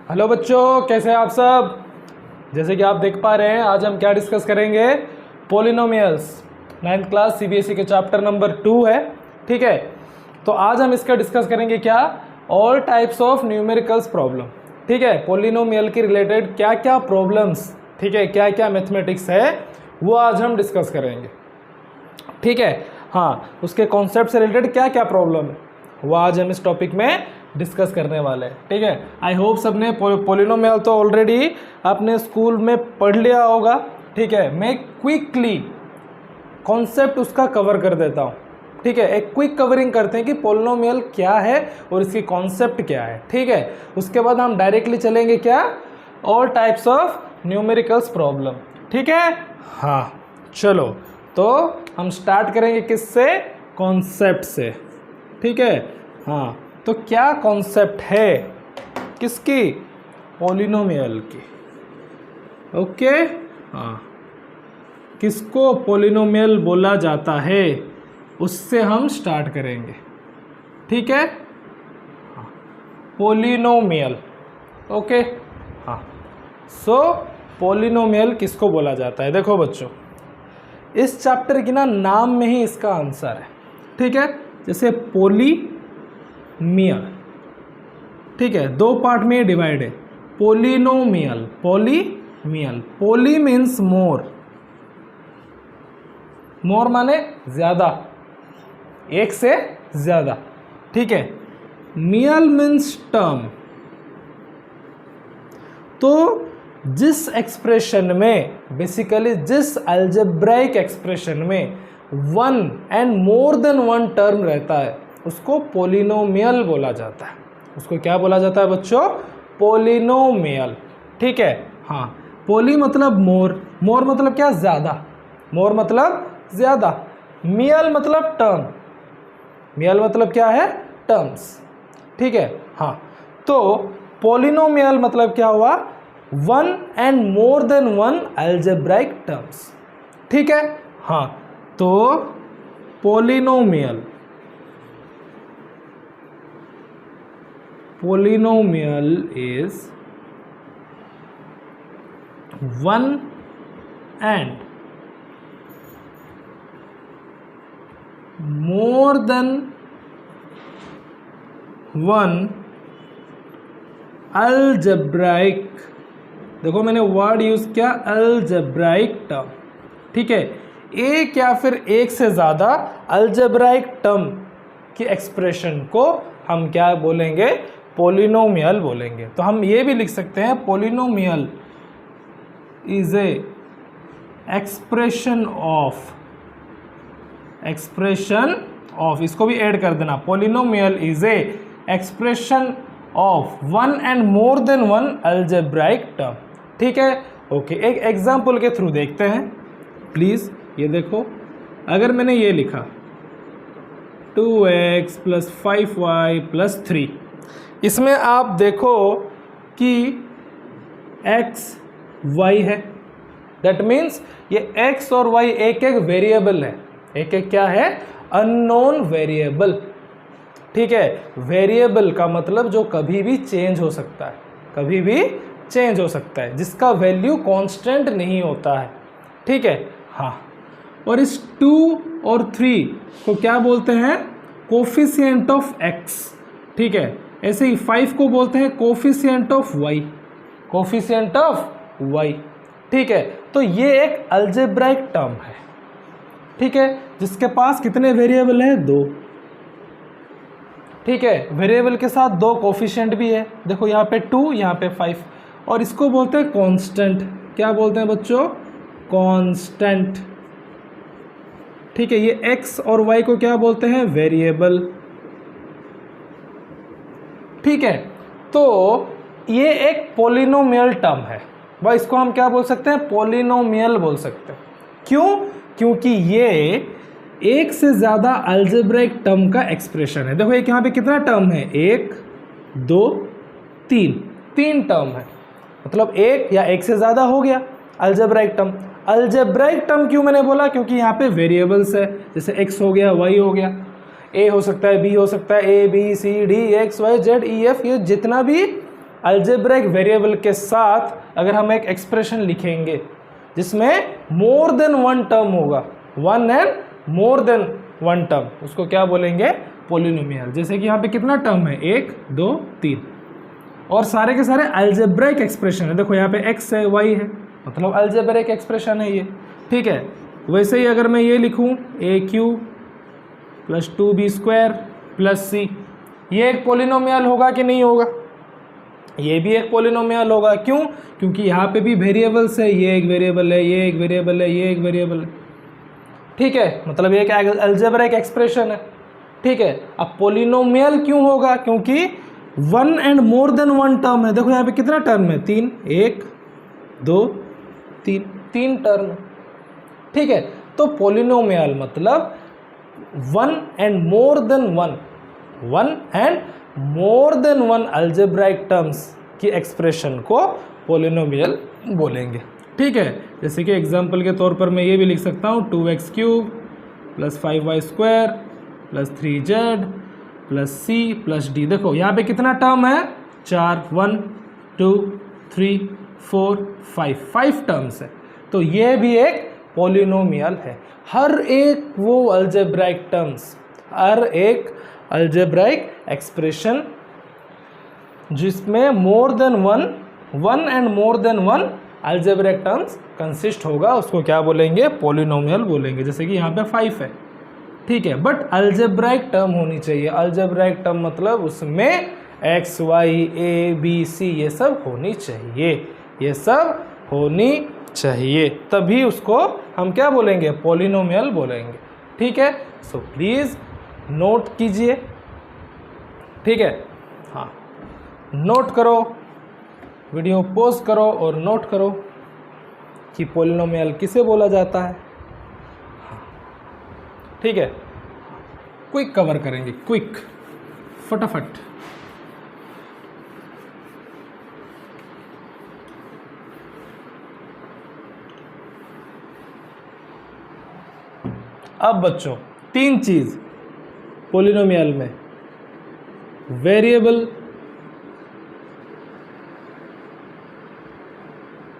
Hello बच्चों, कैसे हैं आप सब। जैसे कि आप देख पा रहे हैं, आज हम क्या डिस्कस करेंगे, पोलिनोमियल्स। 9th क्लास सीबीएसई के चैप्टर नंबर 2 है। ठीक है, तो आज हम इसका डिस्कस करेंगे क्या, all types of numericals problem. ठीक है, पोलिनोमियल के रिलेटेड क्या क्या प्रॉब्लम्स, ठीक है, क्या क्या मैथमेटिक्स है, वो आज हम डिस्कस करेंगे। ठीक है, हाँ, उसके कॉन्सेप्ट से रिलेटेड क्या क्या प्रॉब्लम है वो आज हम इस टॉपिक में डिस्कस करने वाले हैं। ठीक है, आई होप सबने पोलिनोमियल तो ऑलरेडी आपने स्कूल में पढ़ लिया होगा। ठीक है, मैं क्विकली कॉन्सेप्ट उसका कवर कर देता हूँ। ठीक है, एक क्विक कवरिंग करते हैं कि पोलिनोमियल क्या है और इसकी कॉन्सेप्ट क्या है। ठीक है, उसके बाद हम डायरेक्टली चलेंगे क्या, all types of numericals problem. ठीक है, हाँ चलो, तो हम स्टार्ट करेंगे किससे, कॉन्सेप्ट से। ठीक है, हाँ, तो क्या कॉन्सेप्ट है किसकी, पोलिनोमियल की। ओके, हाँ, किसको पोलिनोमियल बोला जाता है उससे हम स्टार्ट करेंगे। ठीक है, हाँ, पोलिनोमियल। ओके, हाँ, सो पोलिनोमियल किसको बोला जाता है। देखो बच्चों, इस चैप्टर की ना नाम में ही इसका आंसर है। ठीक है, जैसे पोलीमियल, ठीक है, दो पार्ट में डिवाइड है, पोलिनोमियल, पोलीमियल। पोली मीन्स मोर, मोर माने ज्यादा, एक से ज्यादा। ठीक है, मियल मीन्स टर्म। तो जिस एक्सप्रेशन में, बेसिकली जिस अलजेब्राइक एक्सप्रेशन में one and more than one term रहता है उसको पोलिनोमियल बोला जाता है। उसको क्या बोला जाता है बच्चों, पोलिनोमियल। ठीक है, हाँ, पोली मतलब मोर, मोर मतलब क्या, ज्यादा, मोर मतलब ज्यादा, मियल मतलब टर्म, मियल मतलब क्या है, टर्म्स। ठीक है, हाँ, तो पोलिनोमियल मतलब क्या हुआ, one and more than one algebraic terms. ठीक है, हाँ, तो polynomial, polynomial is one and more than one algebraic, देखो मैंने वर्ड यूज किया अलजेब्राइक टर्म। ठीक है, एक या फिर एक से ज़्यादा अलजेब्राइक टर्म की एक्सप्रेशन को हम क्या बोलेंगे, पोलिनोमियल बोलेंगे। तो हम ये भी लिख सकते हैं, polynomial is a expression of, expression of, इसको भी ऐड कर देना, polynomial is a expression of one and more than one algebraic term. ठीक है, ओके, एक एग्जाम्पल के थ्रू देखते हैं प्लीज़। ये देखो, अगर मैंने ये लिखा 2x + 5y + 3, इसमें आप देखो कि x y है, दैट मीन्स ये x और y एक एक वेरिएबल है, एक एक क्या है, अननोन वेरिएबल। ठीक है, वेरिएबल का मतलब जो कभी भी चेंज हो सकता है, कभी भी चेंज हो सकता है, जिसका वैल्यू कांस्टेंट नहीं होता है। ठीक है, हाँ, और इस 2 और 3 को क्या बोलते हैं, कोफिशिएंट ऑफ x। ठीक है, ऐसे ही 5 को बोलते हैं coefficient of y, coefficient of y। ठीक है, तो ये एक अलजेब्राइक टर्म है। ठीक है, जिसके पास कितने वेरिएबल है, 2। ठीक है, वेरिएबल के साथ 2 कोफिशिएंट भी है, देखो यहाँ पे 2, यहाँ पे 5, और इसको बोलते हैं कांस्टेंट। क्या बोलते हैं बच्चों, कांस्टेंट। ठीक है, ये x और y को क्या बोलते हैं, वेरिएबल। ठीक है, तो ये एक पोलिनोमियल टर्म है, वह इसको हम क्या बोल सकते हैं, पोलिनोमियल बोल सकते हैं। क्यों, क्योंकि ये एक से ज़्यादा अलजेब्राइक टर्म का एक्सप्रेशन है। देखो एक यहाँ पे कितना टर्म है, 1 2 3, 3 टर्म है, मतलब एक या एक से ज़्यादा हो गया अलजेब्राइक टर्म। अलजेब्राइक टर्म क्यों मैंने बोला, क्योंकि यहाँ पे वेरिएबल्स है, जैसे x हो गया, y हो गया, a हो सकता है, b हो सकता है, a b c d x y z e f, ये जितना भी अलजेब्रिक वेरिएबल के साथ अगर हम एक एक्सप्रेशन लिखेंगे जिसमें मोर देन वन टर्म होगा, one and more than one term, उसको क्या बोलेंगे? पॉलिनोमियल। जैसे कि यहाँ पे कितना टर्म है? 1 2 3 और सारे के सारे अलजेब्रिक एक्सप्रेशन है। देखो यहाँ पे x है y है, मतलब अलजेब्रिक एक्सप्रेशन है ये, ठीक है। वैसे ही अगर मैं ये लिखूँ AQ + 2B² + C, ये एक पॉलिनोमियल होगा कि नहीं होगा? ये भी एक पॉलिनोमियल होगा। क्यों? क्योंकि यहाँ पे भी वेरिएबल्स है, ये एक वेरिएबल है, ये एक वेरिएबल है, ये एक वेरिएबल है, ठीक है। मतलब ये एक अलजेब्रिक एक्सप्रेशन है, ठीक है। अब पॉलिनोमियल क्यों होगा? क्योंकि one and more than one term है। देखो यहाँ पे कितना टर्म है? 3, 1 2 3, 3 टर्म, ठीक है। तो पॉलिनोमियल मतलब one and more than one algebraic terms की एक्सप्रेशन को पॉलिनोमियल बोलेंगे, ठीक है। जैसे कि एग्जांपल के तौर पर मैं ये भी लिख सकता हूँ 2x³ + 5y² + 3z + c + d। देखो यहाँ पे कितना टर्म है? 4, 1 2 3 4 5 टर्म्स है। तो ये भी एक पॉलिनोमियल है। हर एक वो अलजेब्राइक टर्म्स, हर एक अलजेब्राइक एक्सप्रेशन जिसमें more than one and more than one algebraic terms consist होगा, उसको क्या बोलेंगे? पॉलिनोमियल बोलेंगे। जैसे कि यहाँ पे 5 है, ठीक है, बट अलजेब्राइक टर्म होनी चाहिए। अलजेब्राइक टर्म मतलब उसमें x, y, a, b, c ये सब होनी चाहिए, ये सब होनी चाहिए, तभी उसको हम क्या बोलेंगे? पॉलिनोमियल बोलेंगे, ठीक है। सो प्लीज़ नोट कीजिए, ठीक है। हाँ, नोट करो, वीडियो पॉज करो और नोट करो कि पॉलिनोमियल किसे बोला जाता है। हाँ, ठीक है। क्विक कवर करेंगे, क्विक, फटाफट। अब बच्चों 3 चीज पॉलिनोमियल में, वेरिएबल,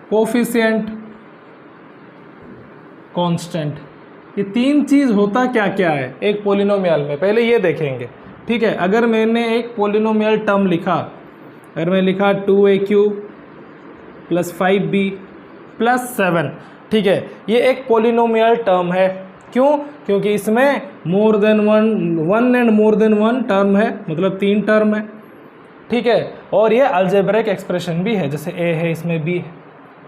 कोफिशिएंट, कांस्टेंट, ये 3 चीज होता क्या क्या है एक पॉलिनोमियल में, पहले ये देखेंगे, ठीक है। अगर मैंने एक पॉलिनोमियल टर्म लिखा, अगर मैं लिखा 2AQ + 5B + 7, ठीक है, ये एक पॉलिनोमियल टर्म है। क्यों? क्योंकि इसमें more than one and more than one term है, मतलब 3 टर्म है, ठीक है। और ये अलजेब्रिक एक्सप्रेशन भी है, जैसे a है इसमें b है,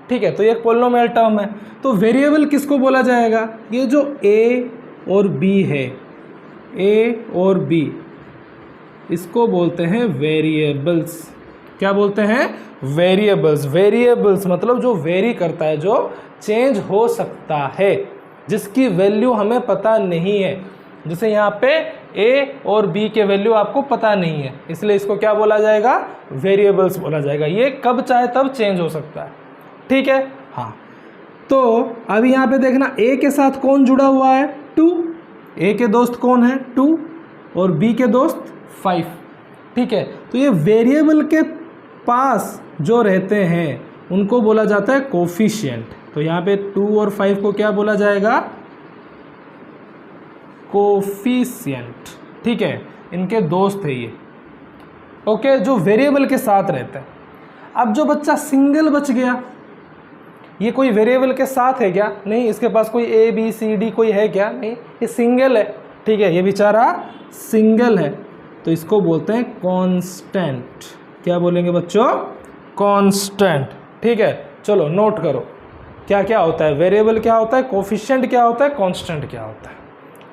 ठीक है। तो ये एक पॉलिनोमियल टर्म है। तो वेरिएबल किसको बोला जाएगा? ये जो a और b है, a और b, इसको बोलते हैं वेरिएबल्स। क्या बोलते हैं? वेरिएबल्स। वेरिएबल्स मतलब जो वेरी करता है, जो चेंज हो सकता है, जिसकी वैल्यू हमें पता नहीं है। जैसे यहाँ पे a और b के वैल्यू आपको पता नहीं है, इसलिए इसको क्या बोला जाएगा? वेरिएबल्स बोला जाएगा। ये कब चाहे तब चेंज हो सकता है, ठीक है। हाँ, तो अभी यहाँ पे देखना a के साथ कौन जुड़ा हुआ है? 2। a के दोस्त कौन है? 2 और b के दोस्त 5, ठीक है। तो ये वेरिएबल के पास जो रहते हैं उनको बोला जाता है कोफिशिएंट। तो यहाँ पे 2 और 5 को क्या बोला जाएगा? कोफिशिएंट, ठीक है, इनके दोस्त है ये, ओके, जो वेरिएबल के साथ रहते हैं। अब जो बच्चा सिंगल बच गया, ये कोई वेरिएबल के साथ है क्या? नहीं, इसके पास कोई a b c d कोई है क्या? नहीं, ये सिंगल है, ठीक है, ये बेचारा सिंगल है, तो इसको बोलते हैं कांस्टेंट। क्या बोलेंगे बच्चों? कांस्टेंट, ठीक है। चलो नोट करो क्या क्या होता है, वेरिएबल क्या होता है, कोफिशिएंट क्या होता है, कांस्टेंट क्या होता है,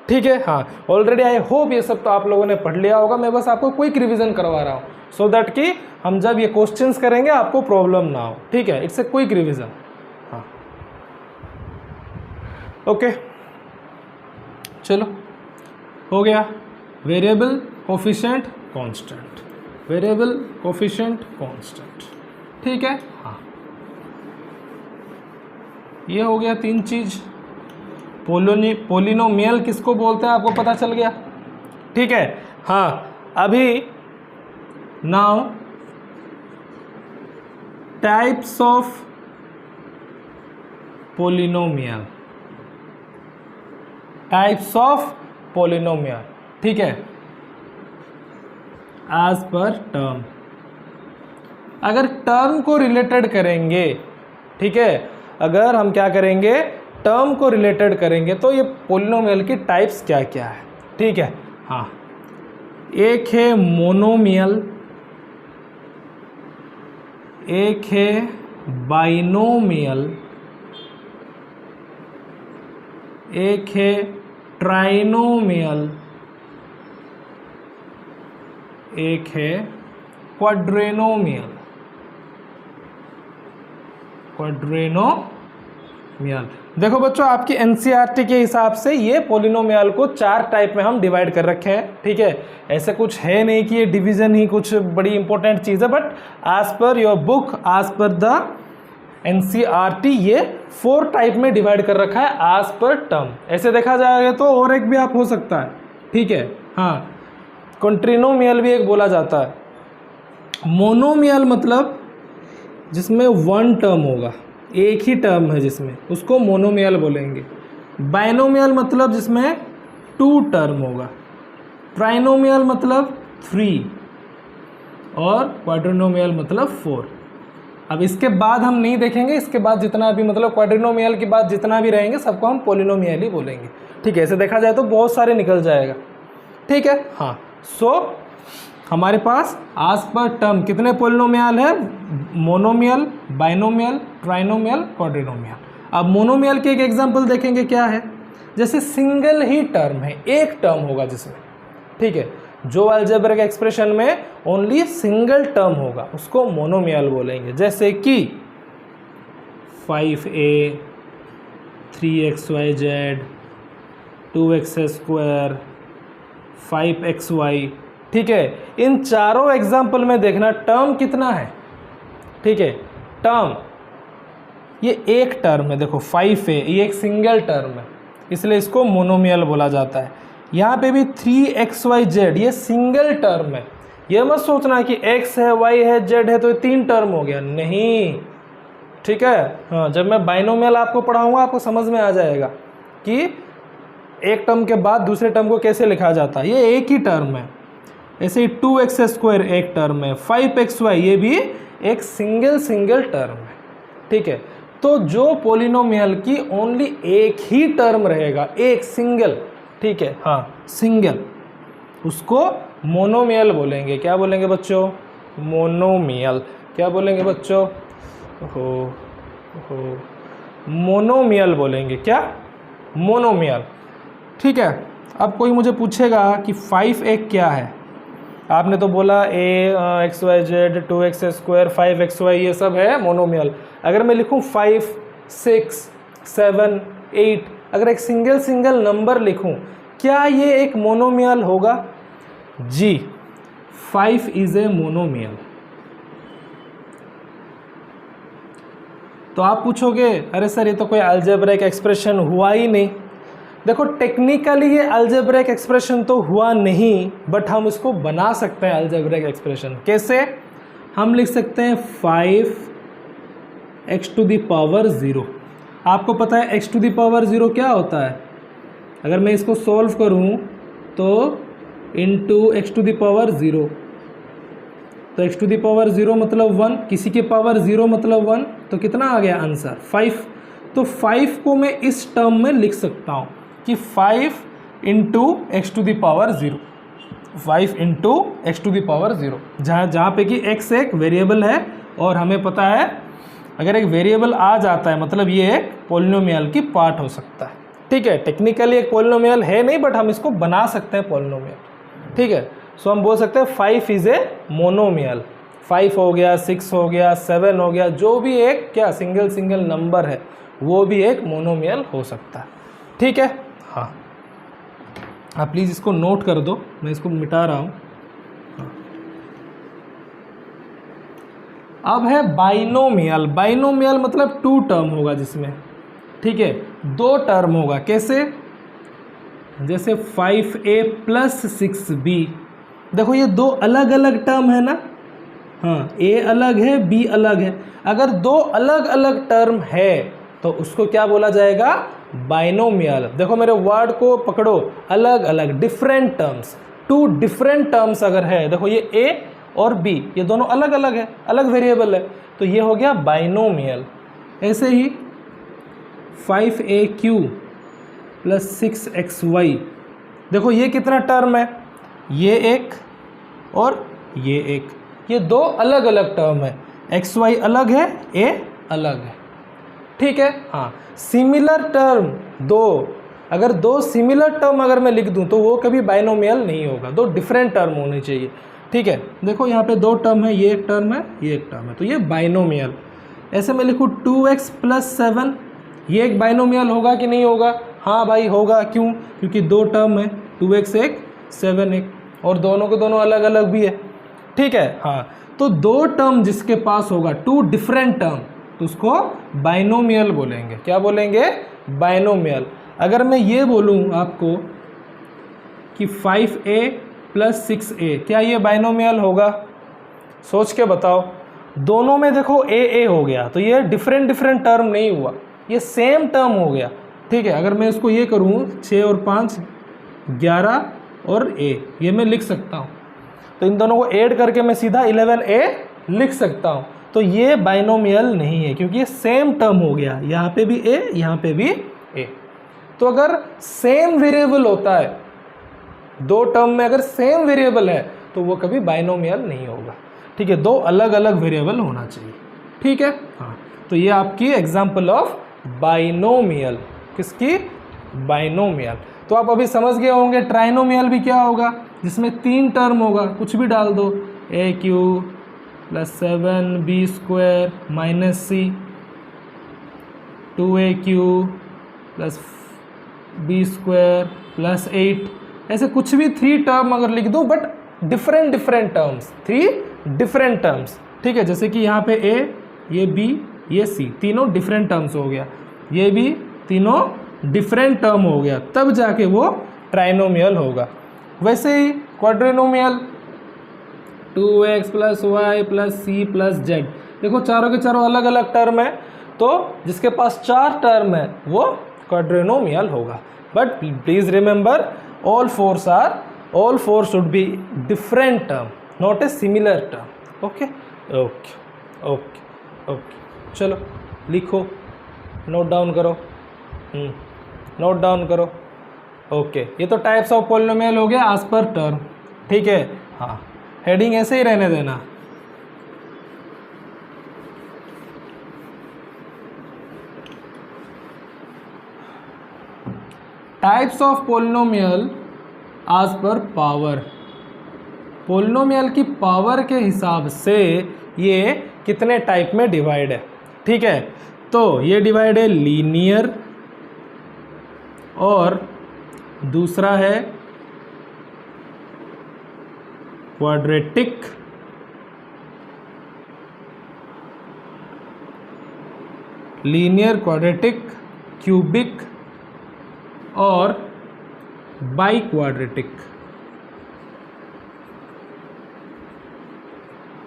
ठीक है। हाँ, ऑलरेडी आई होप ये सब तो आप लोगों ने पढ़ लिया होगा। मैं बस आपको क्विक रिवीजन करवा रहा हूँ, सो दैट कि हम जब ये क्वेश्चंस करेंगे आपको प्रॉब्लम ना हो, ठीक है। It's a quick revision. हाँ, ओके, चलो हो गया। Variable, coefficient, constant, variable, coefficient, constant, ठीक है। हाँ, ये हो गया 3 चीज। पॉलिनोमियल किसको बोलते हैं आपको पता चल गया, ठीक है। हाँ, अभी now types of polynomial, types of polynomial, ठीक है, एज पर टर्म। अगर टर्म को रिलेटेड करेंगे, ठीक है, अगर हम क्या करेंगे, टर्म को रिलेटेड करेंगे तो ये पोलिनोमियल की टाइप्स क्या क्या है, ठीक है। हाँ, एक है मोनोमियल, एक है बाइनोमियल, एक है ट्राइनोमियल, एक है क्वाड्रेनोमियल, क्वाड्रेनोमियल। देखो बच्चों, आपकी एनसीईआरटी के हिसाब से ये पोलिनोमियल को 4 टाइप में हम डिवाइड कर रखे हैं, ठीक है। ऐसे कुछ है नहीं कि ये डिवीजन ही कुछ बड़ी इंपॉर्टेंट चीज़ है, but as per your book, as per the NCERT, ये 4 टाइप में डिवाइड कर रखा है एज पर टर्म। ऐसे देखा जाएगा तो और एक भी आप हो सकता है, ठीक है। हाँ, कॉन्ट्रिनोमियल भी एक बोला जाता है। मोनोमियल मतलब जिसमें 1 टर्म होगा, एक ही टर्म है जिसमें, उसको मोनोमियल बोलेंगे। बाइनोमियल मतलब जिसमें 2 टर्म होगा। ट्राइनोमियल मतलब 3 और क्वाड्रिनोमियल मतलब 4। अब इसके बाद हम नहीं देखेंगे, इसके बाद जितना भी मतलब क्वाड्रिनोमियल के बाद जितना भी रहेंगे सबको हम पोलिनोमियल ही बोलेंगे, ठीक है। ऐसे देखा जाए तो बहुत सारे निकल जाएगा, ठीक है। हाँ, सो हमारे पास आज पर टर्म कितने पोलिनोमियल है, मोनोमियल, बाइनोमियल, ट्राइनोमियल, क्वाड्रिनोमियल। अब मोनोमियल के एक एग्जांपल देखेंगे क्या है, जैसे सिंगल ही टर्म है, एक टर्म होगा जिसमें, ठीक है, जो अलजेब्रिक एक्सप्रेशन में ओनली सिंगल टर्म होगा उसको मोनोमियल बोलेंगे। जैसे कि 5a 3xyz 2x², 5xy, ठीक है। इन चारों एग्जाम्पल में देखना टर्म कितना है, ठीक है। टर्म ये एक टर्म है, देखो 5a ये एक सिंगल टर्म है, इसलिए इसको मोनोमियल बोला जाता है। यहाँ पे भी 3xyz ये सिंगल टर्म है। ये मत सोचना कि x है, y है, z है तो ये 3 टर्म हो गया, नहीं, ठीक है। हाँ, जब मैं बाइनोमियल आपको पढ़ाऊंगा आपको समझ में आ जाएगा कि एक टर्म के बाद दूसरे टर्म को कैसे लिखा जाता है। ये एक ही टर्म है। ऐसे ही 2x² एक टर्म है, 5xy ये भी एक सिंगल टर्म है, ठीक है। तो जो पोलिनोमियल की ओनली एक ही टर्म रहेगा, एक सिंगल, ठीक है, हाँ सिंगल, उसको मोनोमियल बोलेंगे। क्या बोलेंगे बच्चों, मोनोमियल। क्या बोलेंगे बच्चों, हो मोनोमियल बोलेंगे। क्या, मोनोमियल, ठीक है। अब कोई मुझे पूछेगा कि 5a क्या है, आपने तो बोला a xyz 2x², 5xy ये सब है मोनोमियल। अगर मैं लिखूं 5, 6, 7, 8, अगर एक सिंगल नंबर लिखूं, क्या ये एक मोनोमियल होगा? जी, 5 इज ए मोनोमियल। तो आप पूछोगे अरे सर ये तो कोई अलजेब्रिक एक्सप्रेशन हुआ ही नहीं। देखो टेक्निकली ये अलजेब्रिक एक्सप्रेशन तो हुआ नहीं, बट हम इसको बना सकते हैं अलजेब्रिक एक्सप्रेशन। कैसे? हम लिख सकते हैं 5x⁴। आपको पता है x⁴ क्या होता है? अगर मैं इसको सॉल्व करूं तो इंटू x⁴, तो x⁴ मतलब 1, किसी के पावर 0 मतलब 1, तो कितना आ गया आंसर 5। तो 5 को मैं इस टर्म में लिख सकता हूँ कि 5 इंटू x⁴, 5 इंटू x⁴, जहाँ पे कि x एक वेरिएबल है और हमें पता है अगर एक वेरिएबल आ जाता है मतलब ये एक पोलिनोमियल की पार्ट हो सकता है। ठीक है, टेक्निकली एक पोलिनोमियल है नहीं, बट हम इसको बना सकते हैं पोलिनोमियल। ठीक है, सो हम बोल सकते हैं 5 इज ए मोनोमियल। 5 हो गया, 6 हो गया, 7 हो गया, जो भी एक क्या सिंगल नंबर है वो भी एक मोनोमियल हो सकता है। ठीक है, हाँ आप प्लीज़ इसको नोट कर दो, मैं इसको मिटा रहा हूँ। अब है बाइनोमियल। बाइनोमियल मतलब 2 टर्म होगा जिसमें, ठीक है, 2 टर्म होगा। कैसे? जैसे 5a + 6b। देखो ये 2 अलग अलग टर्म है ना, हाँ, ए अलग है, बी अलग है। अगर दो अलग अलग टर्म है तो उसको क्या बोला जाएगा? बाइनोमियल। देखो मेरे वर्ड को पकड़ो, अलग अलग, different terms, two different terms अगर है, देखो ये ए और बी ये दोनों अलग अलग है, अलग वेरिएबल है, तो ये हो गया बाइनोमियल। ऐसे ही 5AQ प्लस 6XY, देखो ये कितना टर्म है? ये एक और ये एक, ये दो अलग अलग टर्म है, XY अलग है, A अलग है, ठीक है। हाँ, सिमिलर टर्म दो, अगर दो सिमिलर टर्म अगर मैं लिख दूं तो वो कभी बाइनोमियल नहीं होगा, दो डिफरेंट टर्म होने चाहिए, ठीक है। देखो यहाँ पे दो टर्म है, ये एक टर्म है, ये एक टर्म है, तो ये बाइनोमियल। ऐसे मैं लिखूँ 2x प्लस 7, ये एक बाइनोमियल होगा कि नहीं होगा? हाँ भाई होगा। क्यों? क्योंकि दो टर्म है, 2x एक, 7 एक, और दोनों के दोनों अलग अलग भी है, ठीक है। हाँ, तो दो टर्म जिसके पास होगा, टू डिफरेंट टर्म, तो उसको बाइनोमियल बोलेंगे। क्या बोलेंगे? बाइनोमियल। अगर मैं ये बोलूँ आपको कि 5A प्लस 6A, क्या ये बाइनोमियल होगा? सोच के बताओ। दोनों में देखो ए हो गया, तो ये डिफरेंट डिफरेंट टर्म नहीं हुआ, ये सेम टर्म हो गया, ठीक है। अगर मैं इसको ये करूँ 6 और 5 11 और A, ये मैं लिख सकता हूँ, तो इन दोनों को ऐड करके मैं सीधा 11A लिख सकता हूँ। तो ये बाइनोमियल नहीं है क्योंकि ये सेम टर्म हो गया, यहाँ पे भी A, यहाँ पे भी A। तो अगर सेम वेरिएबल होता है, दो टर्म में अगर सेम वेरिएबल है तो वो कभी बाइनोमियल नहीं होगा, ठीक है। दो अलग अलग वेरिएबल होना चाहिए, ठीक है। हाँ, तो ये आपकी एग्जांपल ऑफ बाइनोमियल, किसकी? बाइनोमियल। तो आप अभी समझ गए होंगे ट्राइनोमियल भी क्या होगा, जिसमें तीन टर्म होगा, कुछ भी डाल दो, AQ plus 7B² minus C, 2AQ plus B² plus 8, ऐसे कुछ भी थ्री टर्म अगर लिख दो, but different different terms, three different terms, ठीक है। जैसे कि यहाँ पे A, ये B, ये C, तीनों डिफरेंट टर्म्स हो गया, ये भी तीनों डिफरेंट टर्म हो गया, तब जाके वो ट्राइनोमियल होगा। वैसे ही quadrinomial 2x plus y plus C plus Z, देखो चारों के चारों अलग अलग टर्म है, तो जिसके पास चार टर्म है वो क्वाड्रिनोमियल होगा। But please remember, all four should be different term, not a similar term. Okay, okay, okay, okay. चलो लिखो, नोट डाउन करो, नोट डाउन करो। ओके, ये तो टाइप्स ऑफ पॉलिनोमियल हो गया एज पर टर्म, ठीक है। हाँ, हेडिंग ऐसे ही रहने देना। टाइप्स ऑफ पॉलिनोमियल आज पर पावर, पॉलिनोमियल की पावर के हिसाब से ये कितने टाइप में डिवाइड है, ठीक है। तो ये डिवाइड है लीनियर, और दूसरा है क्वाड्रेटिक, लीनियर, क्वाड्रेटिक, क्यूबिक और बाई क्वाड्रेटिक,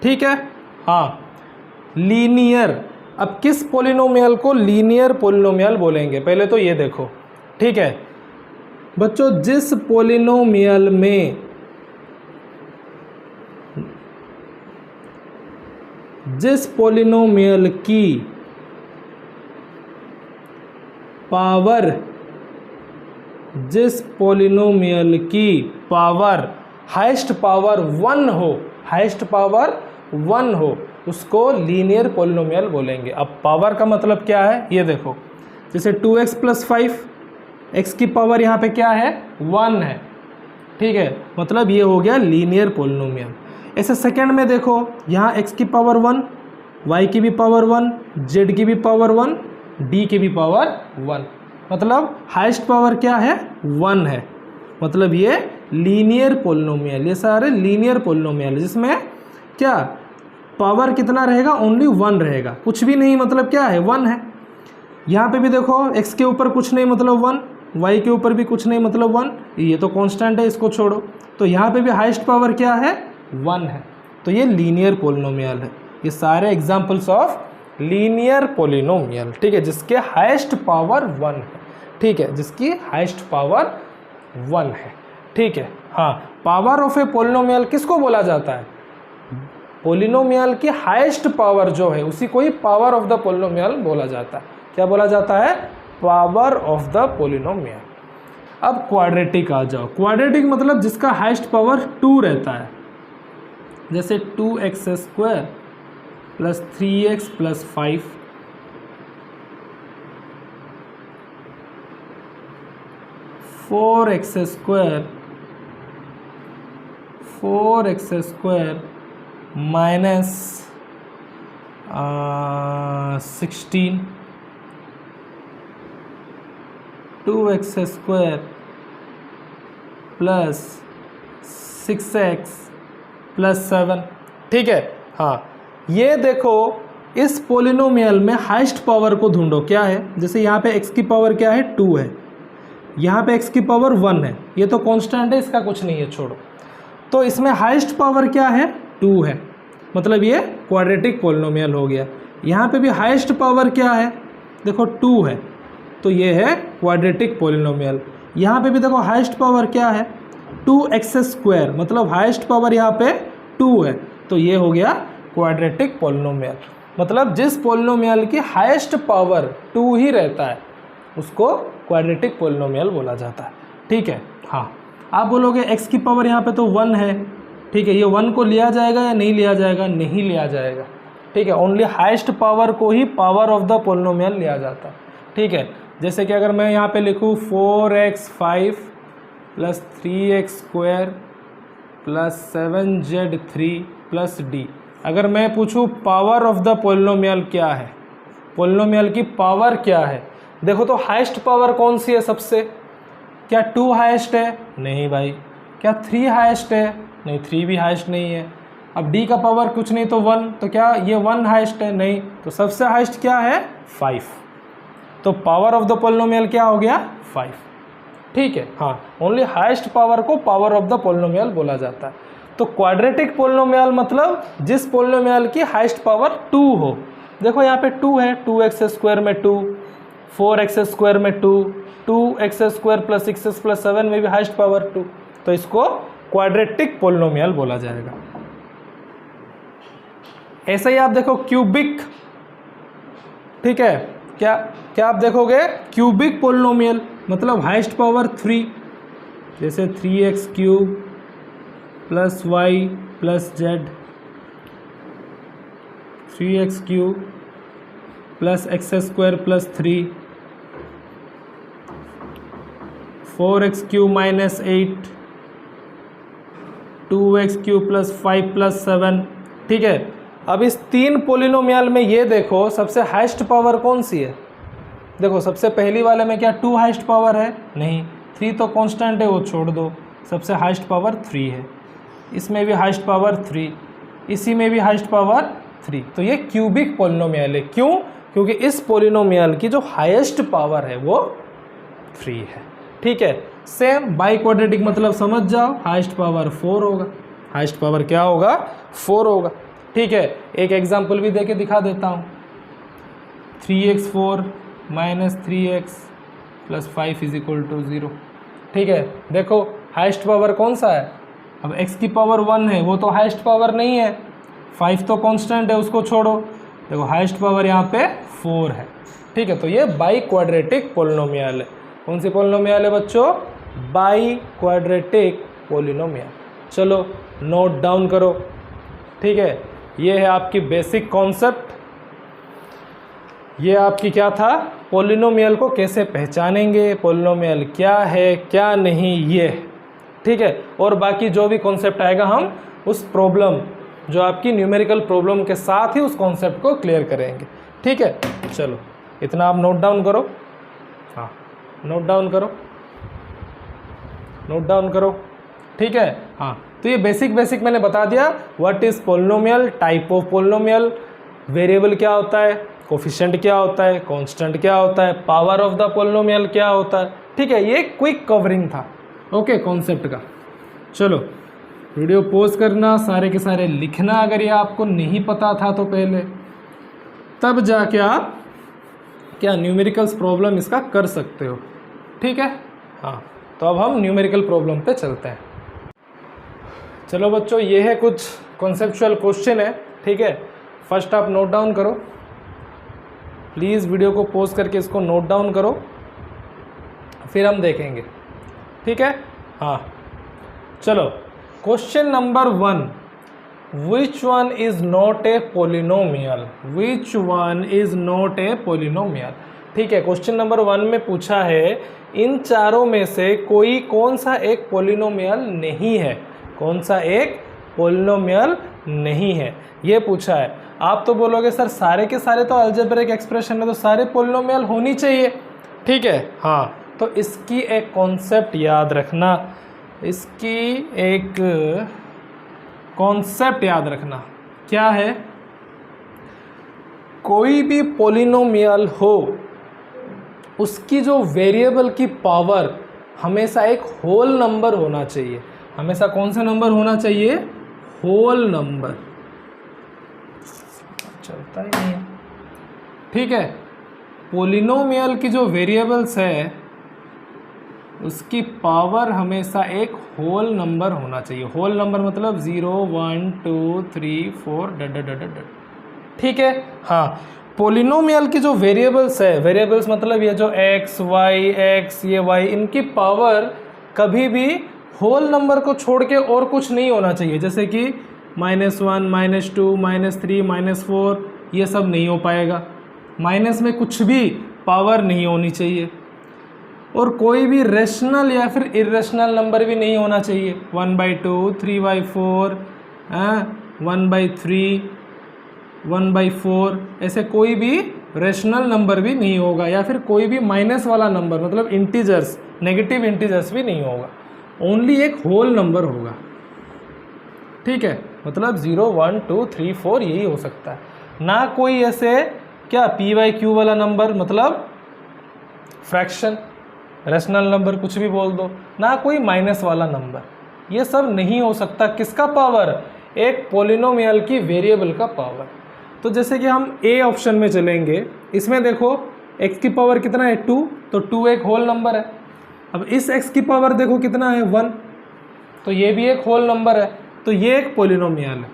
ठीक है। हाँ, लीनियर, अब किस पॉलिनोमियल को लीनियर पॉलिनोमियल बोलेंगे, पहले तो ये देखो, ठीक है बच्चों। जिस पॉलिनोमियल में जिस पॉलिनोमियल की पावर, जिस पॉलिनोमियल की पावर हाईएस्ट पावर 1 हो, हाईएस्ट पावर 1 हो, उसको लीनियर पॉलिनोमियल बोलेंगे। अब पावर का मतलब क्या है, ये देखो, जैसे 2x प्लस 5, x की पावर यहाँ पे क्या है, 1 है, ठीक है, मतलब ये हो गया लीनियर पॉलिनोमियल। ऐसे सेकंड में देखो, यहाँ x की पावर 1, y की भी पावर 1, z की भी पावर 1, d की भी पावर 1, मतलब हाईएस्ट पावर क्या है, 1 है, मतलब ये लीनियर पॉलिनोमियल, ये सारे लीनियर पॉलिनोमियल जिसमें क्या पावर कितना रहेगा, ओनली 1 रहेगा, कुछ भी नहीं, मतलब क्या है, 1 है। यहाँ पे भी देखो, x के ऊपर कुछ नहीं मतलब 1, y के ऊपर भी कुछ नहीं मतलब 1, ये तो कांस्टेंट है, इसको छोड़ो। तो यहाँ पे भी हाईएस्ट पावर क्या है, 1 है, तो ये लीनियर पोलिनोमियल है। ये सारे एग्जाम्पल्स ऑफ लीनियर पोलिनोमियल, ठीक है, जिसके हाईएस्ट पावर 1 है, ठीक है, जिसकी हाईएस्ट पावर 1 है, ठीक है। हाँ, पावर ऑफ ए पोलिनोमियल किसको बोला जाता है? पोलिनोमियल की हाईएस्ट पावर जो है उसी को ही पावर ऑफ द पोलिनोमियल बोला जाता है। क्या बोला जाता है? Power of the polynomial. अब क्वाड्रेटिक आ जाओ। क्वाड्रेटिक मतलब जिसका हाईएस्ट पावर 2 रहता है, जैसे 2x² plus 3x plus 5, 4x² minus 16, 2x² plus 6x plus 7, ठीक है। हाँ, ये देखो इस पोलिनोमियल में हाईएस्ट पावर को ढूंढो। क्या है? जैसे यहाँ पे x की पावर क्या है? 2 है, यहाँ पे x की पावर 1 है, ये तो कांस्टेंट है, इसका कुछ नहीं है, छोड़ो। तो इसमें हाईएस्ट पावर क्या है? 2 है, मतलब ये क्वाड्रेटिक पोलिनोमियल हो गया। यहाँ पे भी हाईएस्ट पावर क्या है? देखो 2 है, तो ये है क्वाड्रेटिक पोलिनोमियल। यहाँ पे भी देखो हाईएस्ट पावर क्या है? 2x², मतलब हाईएस्ट पावर यहाँ पे 2 है, तो ये हो गया क्वाड्रेटिक पोलिनोमियल। मतलब जिस पोलिनोमियल की हाईएस्ट पावर 2 ही रहता है उसको क्वाड्रेटिक पोलिनोमियल बोला जाता है, ठीक है। हाँ, आप बोलोगे x की पावर यहाँ पे तो 1 है, ठीक है, ये 1 को लिया जाएगा या नहीं लिया जाएगा? नहीं लिया जाएगा, ठीक है। ओनली हाईएस्ट पावर को ही पावर ऑफ द पोलिनोमियल लिया जाता है, ठीक है। जैसे कि अगर मैं यहाँ पे लिखूँ 4x5 plus 3x² plus 7z3 plus d, अगर मैं पूछूँ पावर ऑफ द पोलिनोमियल क्या है, पोलिनोमियल की पावर क्या है, देखो तो हाईएस्ट पावर कौन सी है सबसे? क्या 2 हाईएस्ट है? नहीं भाई। क्या 3 हाईएस्ट है? नहीं, 3 भी हाईएस्ट नहीं है। अब d का पावर कुछ नहीं तो 1, तो क्या ये 1 हाईएस्ट है? नहीं, तो सबसे हाईएस्ट क्या है? 5। तो पावर ऑफ द पोलिनोमियल क्या हो गया? 5, ठीक है। हाँ, ओनली हाईएस्ट पावर को पावर ऑफ द पोलिनोमियल बोला जाता है। तो क्वाड्रेटिक पोलिनोमियल मतलब जिस पोलिनोमियल की हाईएस्ट पावर 2 हो। देखो यहाँ पे 2 है, 2x² में 2, 4x² में 2, 2x² प्लस 6x प्लस 7 में भी हाईएस्ट पावर 2, तो इसको क्वाड्रेटिक पोलिनोमियल बोला जाएगा। ऐसे ही आप देखो क्यूबिक, ठीक है, क्या आप देखोगे? क्यूबिक पोलिनोमियल मतलब हाईएस्ट पावर 3, जैसे 3x³ plus y plus z, 3x³ plus x² plus 3, 4x³ minus 8, 2x³ plus 5 plus 7, ठीक है। अब इस 3 पोलिनोमियल में ये देखो सबसे हाईएस्ट पावर कौन सी है? देखो सबसे पहली वाले में क्या 2 हाईएस्ट पावर है? नहीं, 3 तो कांस्टेंट है, वो छोड़ दो, सबसे हाईएस्ट पावर 3 है। इसमें भी हाईएस्ट पावर 3, इसी में भी हाईएस्ट पावर 3, तो ये क्यूबिक पोलिनोमियल है। क्यों? क्योंकि इस पोलिनोमियल की जो हाईएस्ट पावर है वो 3 है, ठीक है। सेम बाई क्वाड्रेटिक मतलब समझ जाओ, हाईएस्ट पावर 4 होगा, हाईएस्ट पावर क्या होगा? 4 होगा, ठीक है। एक एग्जांपल भी देके दिखा देता हूँ, 3x4 minus 3x plus 5 is equal to 0, ठीक है। देखो हाईएस्ट पावर कौन सा है? अब x की पावर 1 है, वो तो हाईएस्ट पावर नहीं है, 5 तो कांस्टेंट है, उसको छोड़ो। देखो हाईएस्ट पावर यहाँ पे 4 है, ठीक है। तो ये बाई क्वाड्रेटिक पोलिनोमियल है। कौन सी पोलिनोमियल है बच्चों? By quadratic polynomial. चलो नोट डाउन करो, ठीक है। ये है आपकी बेसिक कॉन्सेप्ट, ये आपकी क्या था? पोलिनोमियल को कैसे पहचानेंगे, पोलिनोमियल क्या है क्या नहीं, ये, ठीक है। और बाकी जो भी कॉन्सेप्ट आएगा हम उस प्रॉब्लम, जो आपकी न्यूमेरिकल प्रॉब्लम के साथ ही उस कॉन्सेप्ट को क्लियर करेंगे, ठीक है। चलो इतना आप नोट डाउन करो, हाँ नोट डाउन करो, नोट डाउन करो, ठीक है। हाँ, तो ये बेसिक मैंने बता दिया। What is polynomial, type of polynomial, variable क्या होता है, कोफिशिएंट क्या होता है, कांस्टेंट क्या होता है, पावर ऑफ द पोलिनोमियल क्या होता है, ठीक है। ये क्विक कवरिंग था, ओके, कॉन्सेप्ट का। चलो वीडियो पॉज करना, सारे के सारे लिखना अगर ये आपको नहीं पता था तो पहले, तब जाके आप क्या न्यूमेरिकल्स प्रॉब्लम इसका कर सकते हो। ठीक है, हाँ। तो अब हम न्यूमेरिकल प्रॉब्लम पे चलते हैं। चलो बच्चों, ये है कुछ कॉन्सेप्चुअल क्वेश्चन है। ठीक है, फर्स्ट आप नोट डाउन करो, प्लीज़ वीडियो को पॉज करके इसको नोट डाउन करो, फिर हम देखेंगे। ठीक है, हाँ। चलो, question number 1, which one is not a polynomial, which one is not a polynomial. ठीक है, क्वेश्चन नंबर 1 में पूछा है इन चारों में से कोई कौन सा एक पोलिनोमियल नहीं है, कौन सा एक पोलिनोमियल नहीं है, ये पूछा है। आप तो बोलोगे सर सारे के सारे तो अलजेब्रिक एक्सप्रेशन है, तो सारे पोलिनोमियल होनी चाहिए। ठीक है, हाँ। तो इसकी एक कॉन्सेप्ट याद रखना, इसकी एक कॉन्सेप्ट याद रखना, क्या है, कोई भी पोलिनोमियल हो उसकी जो वेरिएबल की पावर हमेशा एक होल नंबर होना चाहिए। हमेशा कौन सा नंबर होना चाहिए, होल नंबर। चलता ही नहीं है। ठीक है, पोलिनोमियल की जो वेरिएबल्स है उसकी पावर हमेशा एक होल नंबर होना चाहिए। होल नंबर मतलब 0 1 2 3 4 डट। ठीक है, हाँ। पोलिनोमियल की जो वेरिएबल्स है, वेरिएबल्स मतलब ये जो x y x ये y, इनकी पावर कभी भी होल नंबर को छोड़ के और कुछ नहीं होना चाहिए। जैसे कि -1 -2 -3 -4 ये सब नहीं हो पाएगा। माइनस में कुछ भी पावर नहीं होनी चाहिए, और कोई भी रेशनल या फिर इरेशनल नंबर भी नहीं होना चाहिए। 1/2 3/4 1/3 1/4 ऐसे कोई भी रेशनल नंबर भी नहीं होगा, या फिर कोई भी माइनस वाला नंबर मतलब इंटीजर्स, नेगेटिव इंटीजर्स भी नहीं होगा। ओनली एक होल नंबर होगा। ठीक है, मतलब 0 1 2 3 4 यही हो सकता है, ना कोई ऐसे क्या p/q वाला नंबर मतलब फ्रैक्शन, रेशनल नंबर कुछ भी बोल दो, ना कोई माइनस वाला नंबर, ये सब नहीं हो सकता। किसका पावर, एक पोलिनोमियल की वेरिएबल का पावर। तो जैसे कि हम ए ऑप्शन में चलेंगे, इसमें देखो x की पावर कितना है 2, तो 2 एक होल नंबर है। अब इस x की पावर देखो कितना है 1, तो ये भी एक होल नंबर है, तो ये एक पोलिनोमियल है।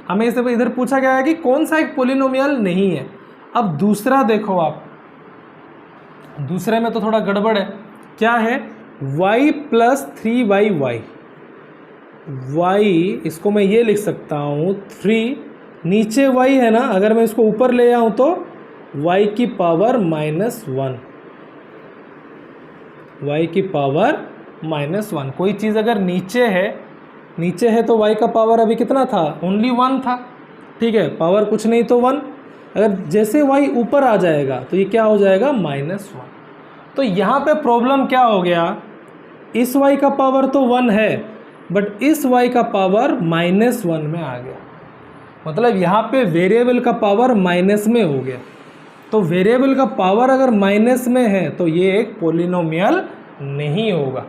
हमें इसे इधर पूछा गया है कि कौन सा एक पोलिनोमियल नहीं है। अब दूसरा देखो आप, दूसरे में तो थोड़ा गड़बड़ है। क्या है, y + 3y, y इसको मैं ये लिख सकता हूँ 3, नीचे y है ना, अगर मैं इसको ऊपर ले आऊँ तो y की पावर -1, y की पावर -1। कोई चीज़ अगर नीचे है तो y का पावर अभी कितना था, ओनली 1 था। ठीक है, पावर कुछ नहीं तो 1। अगर जैसे y ऊपर आ जाएगा तो ये क्या हो जाएगा, -1। तो यहाँ पे प्रॉब्लम क्या हो गया, इस y का पावर तो 1 है, बट इस y का पावर -1 में आ गया। मतलब यहाँ पे वेरिएबल का पावर माइनस में हो गया। तो वेरिएबल का पावर अगर माइनस में है तो ये एक पोलिनोमियल नहीं होगा।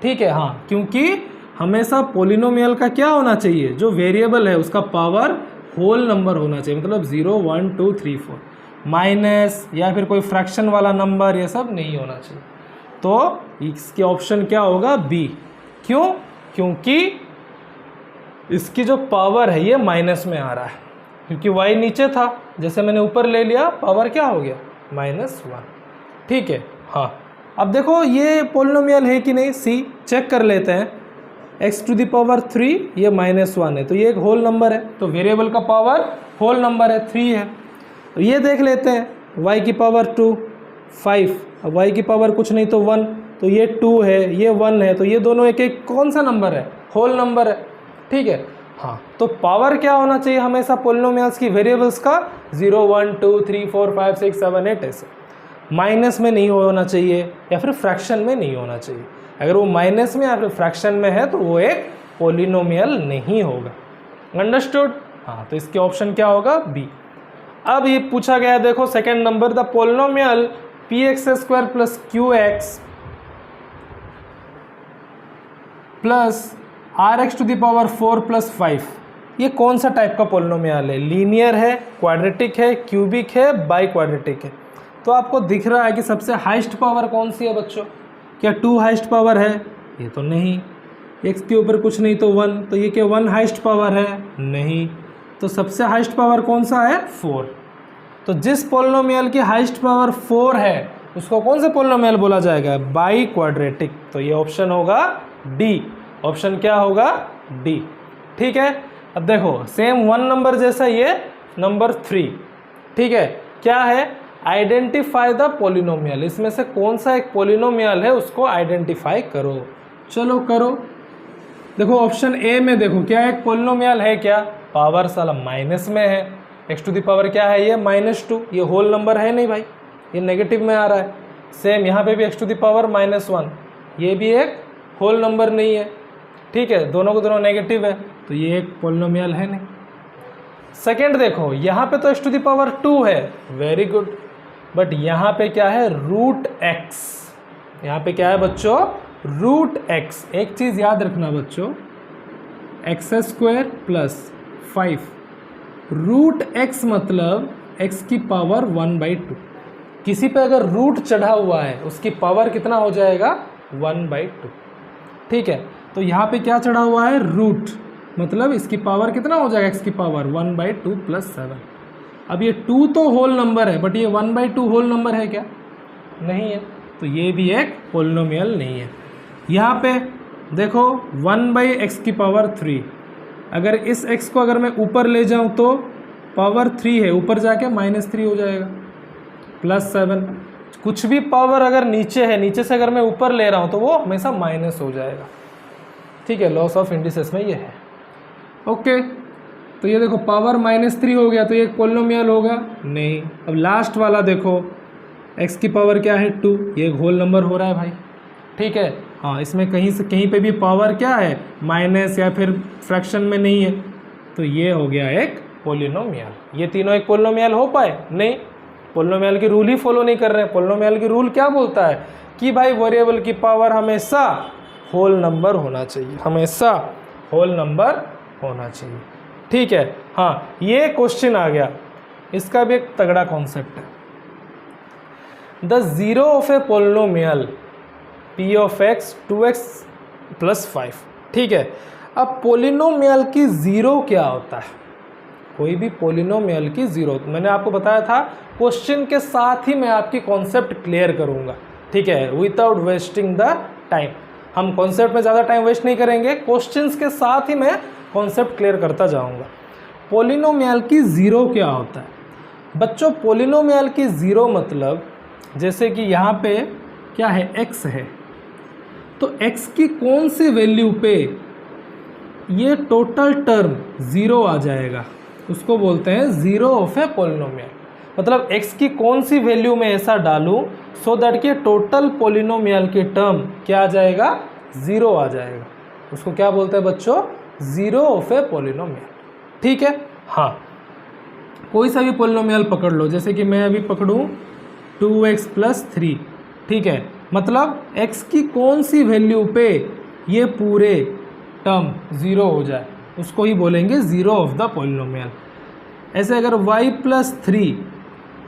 ठीक है, हाँ, क्योंकि हमेशा पोलिनोमियल का क्या होना चाहिए, जो वेरिएबल है उसका पावर होल नंबर होना चाहिए, मतलब 0 1 2 3 4, माइनस या फिर कोई फ्रैक्शन वाला नंबर ये सब नहीं होना चाहिए। तो इसके ऑप्शन क्या होगा, बी। क्यों, क्योंकि इसकी जो पावर है ये माइनस में आ रहा है, क्योंकि y नीचे था, जैसे मैंने ऊपर ले लिया पावर क्या हो गया, -1। ठीक है, हाँ। अब देखो ये पोलिनोमियल है कि नहीं, सी चेक कर लेते हैं। x⁻³ ये -1 है, तो ये एक होल नंबर है, तो वेरिएबल का पावर होल नंबर है 3 है। तो ये देख लेते हैं, y की पावर 2 5, अब y की पावर कुछ नहीं तो 1, तो ये 2 है, ये 1 है, तो ये दोनों एक एक कौन सा नंबर है, होल नंबर है। ठीक है, हाँ। तो पावर क्या होना चाहिए हमेशा पोलिनोमियल्स की वेरिएबल्स का, 0 1 2 3 4 5 6 7 8 ऐसे, माइनस में नहीं होना चाहिए या फिर फ्रैक्शन में नहीं होना चाहिए। अगर वो माइनस में या फिर फ्रैक्शन में है तो वो एक पोलिनोमियल नहीं होगा। अंडरस्टूड, हाँ। तो इसके ऑप्शन क्या होगा, बी। अब ये पूछा गया है, देखो second number, the polynomial px² + qx + rx⁴ + 5 ये कौन सा टाइप का पोलिनोमियल है? लीनियर है, क्वाड्रेटिक है, क्यूबिक है, बाई क्वाड्रेटिक है? तो आपको दिख रहा है कि सबसे हाईएस्ट पावर कौन सी है बच्चों? क्या 2 हाईएस्ट पावर है? ये तो नहीं। x के ऊपर कुछ नहीं तो 1, तो ये क्या 1 हाईएस्ट पावर है? नहीं। तो सबसे हाईएस्ट पावर कौन सा है? 4। तो जिस पोलिनोमियल की हाईएस्ट पावर 4 है उसको कौन सा पोलिनोमियल बोला जाएगा? By quadratic. तो ये ऑप्शन होगा डी। ऑप्शन क्या होगा? डी। ठीक है। अब देखो सेम 1 नंबर जैसा ये नंबर 3, ठीक है, क्या है? Identify the polynomial. इसमें से कौन सा एक पोलिनोमियल है उसको आइडेंटिफाई करो। चलो करो। देखो ऑप्शन ए में देखो क्या एक पोलिनोमियल है? क्या पावर साला माइनस में है? x⁴ क्या है? ये -2। ये होल नंबर है नहीं भाई, ये नेगेटिव में आ रहा है। सेम यहाँ पे भी x⁻⁻1, ये भी एक होल नंबर नहीं है, ठीक है, दोनों को दोनों नेगेटिव है, तो ये एक पोलिनोमियल है नहीं। सेकेंड देखो यहाँ पे तो x⁻2 है, वेरी गुड, बट यहाँ पे क्या है? √x। यहाँ पे क्या है बच्चों? √x। एक चीज़ याद रखना बच्चों, x² + 5 √x मतलब x की पावर 1/2। किसी पे अगर रूट चढ़ा हुआ है उसकी पावर कितना हो जाएगा? 1/2। ठीक है, तो यहाँ पे क्या चढ़ा हुआ है? रूट, मतलब इसकी पावर कितना हो जाएगा? x की पावर 1/2 + 7। अब ये 2 तो होल नंबर है, बट ये 1/2 होल नंबर है क्या? नहीं है, तो ये भी एक पोलिनोमियल नहीं है। यहाँ पे देखो 1/x⁻3, अगर इस x को अगर मैं ऊपर ले जाऊँ तो पावर 3 है, ऊपर जाके -3 हो जाएगा, +7। कुछ भी पावर अगर नीचे है, नीचे से अगर मैं ऊपर ले रहा हूँ तो वो हमेशा माइनस हो जाएगा। ठीक है, लॉस ऑफ इंडिसेस में ये है। ओके, तो ये देखो पावर -3 हो गया, तो ये एक पोलिनोमियल होगा नहीं। अब लास्ट वाला देखो, x की पावर क्या है? 2, ये एक होल नंबर हो रहा है भाई। ठीक है, हाँ, इसमें कहीं से कहीं पे भी पावर क्या है? माइनस या फिर फ्रैक्शन में नहीं है, तो ये हो गया एक पोलिनोमियल। ये तीनों एक पोलिनोमियल हो पाए? नहीं, पोलिनोमियल की रूल ही फॉलो नहीं कर रहे हैं। पोलिनोमियल की रूल क्या बोलता है कि भाई वेरिएबल की पावर हमेशा होल नंबर होना चाहिए, हमेशा होल नंबर होना चाहिए। ठीक है, हाँ, ये क्वेश्चन आ गया, इसका भी एक तगड़ा कॉन्सेप्ट है। The zero of a polynomial p of x 2x + 5। ठीक है, अब पोलिनोमियल की ज़ीरो क्या होता है? कोई भी पोलिनोमियल की ज़ीरो, मैंने आपको बताया था क्वेश्चन के साथ ही मैं आपकी कॉन्सेप्ट क्लियर करूंगा। ठीक है, विदाउट वेस्टिंग द टाइम। हम कॉन्सेप्ट में ज़्यादा टाइम वेस्ट नहीं करेंगे, क्वेश्चंस के साथ ही मैं कॉन्सेप्ट क्लियर करता जाऊंगा। पोलिनोमियल की ज़ीरो क्या होता है बच्चों? पोलिनोमियल की ज़ीरो मतलब जैसे कि यहाँ पे क्या है? x है, तो x की कौन सी वैल्यू पे ये टोटल टर्म ज़ीरो आ जाएगा, उसको बोलते हैं ज़ीरो ऑफ ए पोलिनोमियल। मतलब x की कौन सी वैल्यू में ऐसा डालूं सो दैट कि टोटल पोलिनोमियल की टर्म क्या आ जाएगा? ज़ीरो आ जाएगा, उसको क्या बोलते हैं बच्चों? Zero of a polynomial. ठीक है, हाँ, कोई सा भी पोलिनोमियल पकड़ लो, जैसे कि मैं अभी पकड़ूं 2x + 3। ठीक है, मतलब x की कौन सी वैल्यू पे ये पूरे टर्म ज़ीरो हो जाए उसको ही बोलेंगे ज़ीरो ऑफ द पोलिनोमियल। ऐसे अगर y + 3,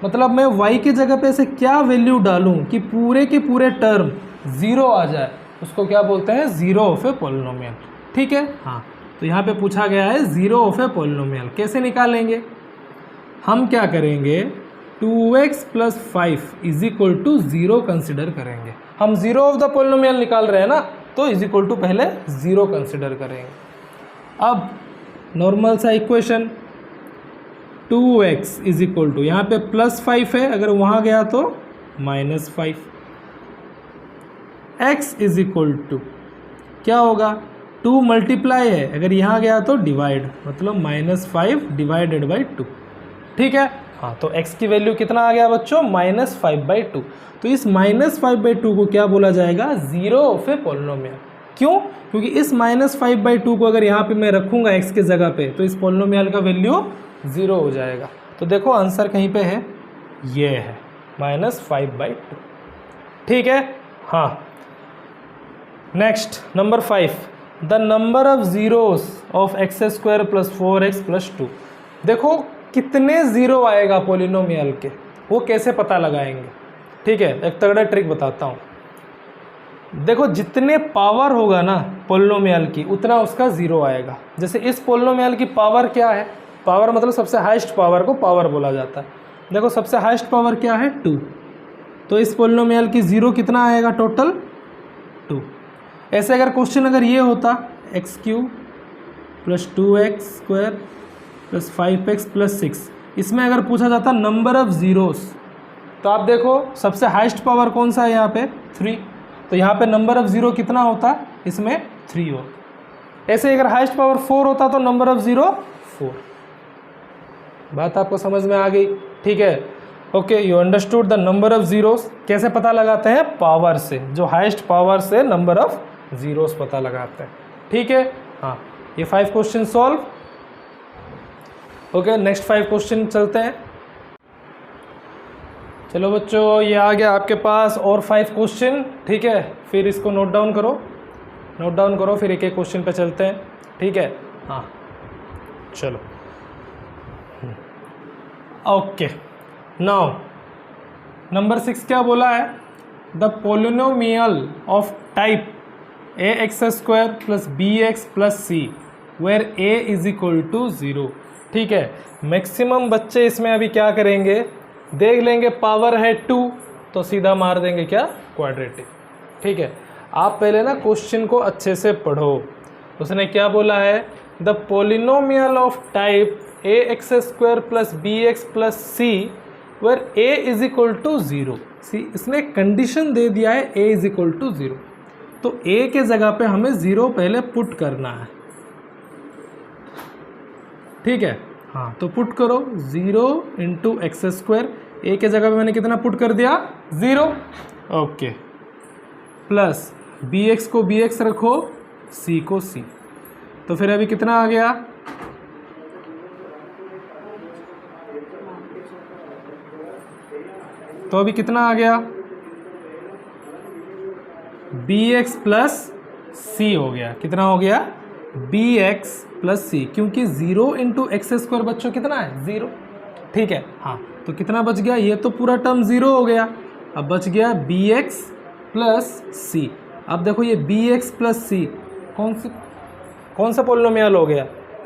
मतलब मैं y की जगह पे ऐसे क्या वैल्यू डालूं कि पूरे के पूरे टर्म ज़ीरो आ जाए, उसको क्या बोलते हैं? Zero of a polynomial. ठीक है, हाँ, तो यहाँ पे पूछा गया है ज़ीरो ऑफ ए पोलिनोमियल कैसे निकालेंगे? हम क्या करेंगे? 2x + 5 = 0 कंसिडर करेंगे। हम ज़ीरो ऑफ द पोलिनोमियल निकाल रहे हैं ना, तो = पहले 0 कंसिडर करेंगे। अब नॉर्मल सा इक्वेशन, 2x = यहाँ पे +5 है, अगर वहाँ गया तो -5। x = क्या होगा? 2 मल्टीप्लाई है, अगर यहाँ गया तो डिवाइड, मतलब -5 / 2। ठीक है, हाँ, तो x की वैल्यू कितना आ गया बच्चों? -5/2। तो इस -5/2 को क्या बोला जाएगा? Zero of a polynomial. क्यों? क्योंकि इस -5/2 को अगर यहाँ पे मैं रखूँगा x के जगह पे, तो इस पोलिनोमियल का वैल्यू 0 हो जाएगा। तो देखो आंसर कहीं पे है, ये है -5/2। ठीक है, हाँ, next number 5, the number of zeros of x square plus 4x plus 2। देखो कितने ज़ीरो आएगा पोलिनोमियल के, वो कैसे पता लगाएंगे। ठीक है, एक तगड़ा ट्रिक बताता हूँ। देखो जितने पावर होगा ना पोलिनोमियल की, उतना उसका ज़ीरो आएगा। जैसे इस पोलिनोमियल की पावर क्या है, पावर मतलब सबसे हाईएस्ट पावर को पावर बोला जाता है। देखो सबसे हाईएस्ट पावर क्या है, 2। तो इस पोलिनोमियल की ज़ीरो कितना आएगा, टोटल 2। ऐसे अगर क्वेश्चन अगर ये होता x³ plus 2x square plus 5x plus 6, इसमें अगर पूछा जाता नंबर ऑफ ज़ीरोस, तो आप देखो सबसे हाईएस्ट पावर कौन सा है यहाँ पे, 3। तो यहाँ पे नंबर ऑफ ज़ीरो कितना होता, इसमें 3 हो। ऐसे अगर हाईएस्ट पावर 4 होता तो नंबर ऑफ ज़ीरो 4। बात आपको समझ में आ गई। ठीक है, okay, you understood the number of zeros. कैसे पता लगाते हैं, पावर से, जो हाईएस्ट पावर से नंबर ऑफ ज़ीरोस पता लगाते हैं। ठीक है, हाँ, ये 5 question solve. Okay, next 5 question चलते हैं। चलो बच्चों, ये आ गया आपके पास और 5 क्वेश्चन। ठीक है, फिर इसको नोट डाउन करो, फिर एक एक क्वेश्चन पे चलते हैं। ठीक है, हाँ चलो। ओके, नाउ नंबर 6 क्या बोला है, the polynomial of type ax² plus bx plus c where a is equal to 0। ठीक है, मैक्सिमम बच्चे इसमें अभी क्या करेंगे, देख लेंगे पावर है 2 तो सीधा मार देंगे क्या, क्वाड्रेटिक। ठीक है, आप पहले ना क्वेश्चन को अच्छे से पढ़ो। उसने क्या बोला है, the polynomial of type ax² plus bx plus c where a is equal to 0। इसने कंडीशन दे दिया है a इज इक्वल टू 0, तो a के जगह पे हमें 0 पहले पुट करना है। ठीक है, हाँ, तो पुट करो 0 इंटू x²। a के जगह पे मैंने कितना पुट कर दिया, 0। ओके, प्लस bx को bx रखो, c को c। तो फिर अभी कितना आ गया, तो अभी कितना आ गया, bx प्लस c हो गया। कितना हो गया, bx प्लस c, क्योंकि 0 इंटू x² बच्चों कितना है, 0। ठीक है, हाँ, तो कितना बच गया, ये तो पूरा टर्म 0 हो गया। अब बच गया bx प्लस c। अब देखो ये bx प्लस c कौन सा पोलिनोमियल हो गया,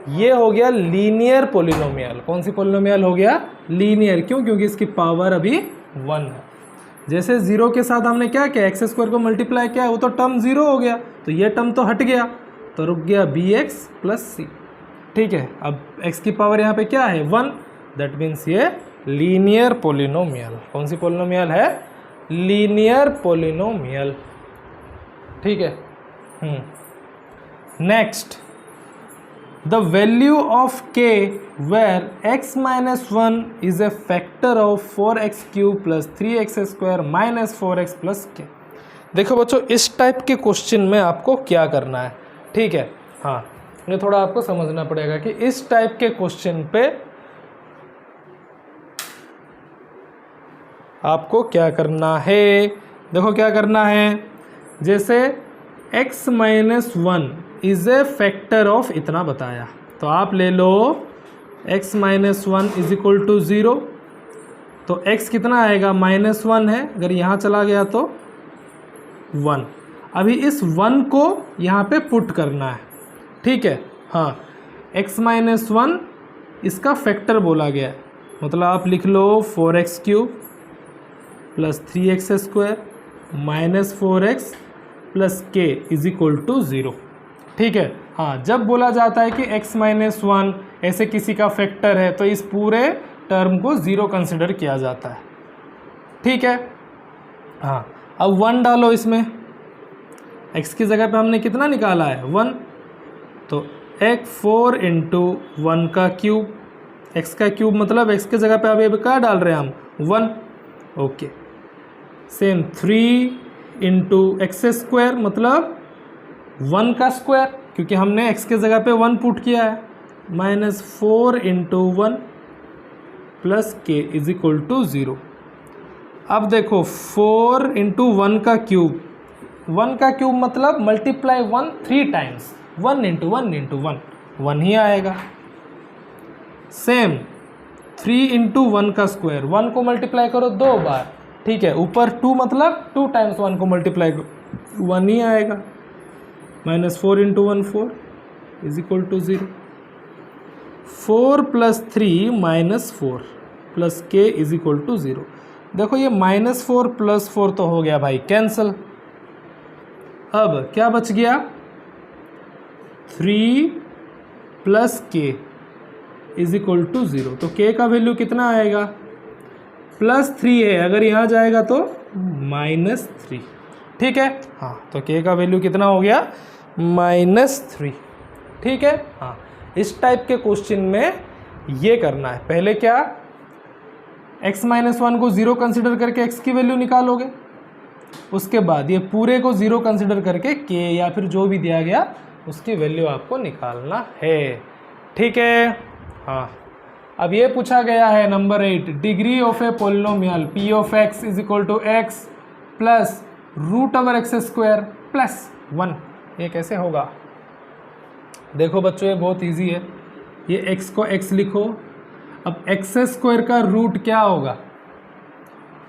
ये हो गया लीनियर पोलिनोमियल। कौन सी पोलिनोमियल हो गया, लीनियर। क्यों, क्योंकि इसकी पावर अभी 1 है। जैसे 0 के साथ हमने क्या किया, x² को मल्टीप्लाई किया, वो तो टर्म 0 हो गया, तो ये टर्म तो हट गया, तो रुक गया bx प्लस c। ठीक है, अब x की पावर यहाँ पे क्या है, 1, दैट मीन्स ये लीनियर पोलिनोमियल। कौन सी पोलिनोमियल है, लीनियर पोलिनोमियल। ठीक है, next, the value of k where x minus 1 is a factor of 4x³ plus 3x² minus 4x plus k। देखो बच्चों, इस टाइप के क्वेश्चन में आपको क्या करना है। ठीक है, हाँ, ये थोड़ा आपको समझना पड़ेगा कि इस टाइप के क्वेश्चन पे आपको क्या करना है। देखो क्या करना है, जैसे x minus 1 is a factor of इतना बताया, तो आप ले लो x minus 1 is equal to 0। तो x कितना आएगा, -1 है, अगर यहाँ चला गया तो 1। अभी इस 1 को यहाँ पे पुट करना है। ठीक है, हाँ, x माइनस 1 इसका फैक्टर बोला गया है, मतलब आप लिख लो 4x³ plus 3x² minus 4x plus k is equal to 0। ठीक है, हाँ, जब बोला जाता है कि x माइनस 1 ऐसे किसी का फैक्टर है, तो इस पूरे टर्म को 0 कंसिडर किया जाता है। ठीक है, हाँ, अब 1 डालो इसमें, x की जगह पे हमने कितना निकाला है, 1, तो x4 इंटू 1 का क्यूब, x का क्यूब मतलब x की जगह पे अभी क्या डाल रहे हैं हम, 1। ओके, सेम 3 इंटू x² मतलब 1 का स्क्वायर, क्योंकि हमने x के जगह पे 1 पुट किया है, -4 into 1 plus k is equal to 0। अब देखो 4 इंटू 1 का क्यूब, 1 का क्यूब मतलब मल्टीप्लाई 1 3 टाइम्स, 1 इंटू 1 इंटू 1, 1 ही आएगा। सेम 3 इंटू 1 का स्क्वायर, 1 को मल्टीप्लाई करो 2 बार, ठीक है, ऊपर 2 मतलब 2 टाइम्स 1 को मल्टीप्लाई करो 1 ही आएगा। -4 into 1 4 is equal to 0। 4 + 3 -4 plus k is equal to 0। देखो ये -4 + 4 तो हो गया भाई कैंसल। अब क्या बच गया, 3 + k इज इक्वल टू 0। तो k का वैल्यू कितना आएगा, +3 है, अगर यहाँ जाएगा तो -3, ठीक है। हाँ, तो k का वैल्यू कितना हो गया, -3, ठीक है। हाँ, इस टाइप के क्वेश्चन में ये करना है। पहले क्या, x - 1 को 0 कंसिडर करके x की वैल्यू निकालोगे, उसके बाद ये पूरे को 0 कंसिडर करके k या फिर जो भी दिया गया उसकी वैल्यू आपको निकालना है, ठीक है। हाँ, अब ये पूछा गया है number 8, degree of a polynomial p of x is equal to x plus √x² plus 1, ये कैसे होगा। देखो बच्चों, ये बहुत इजी है। ये x को x लिखो, अब x² का रूट क्या होगा।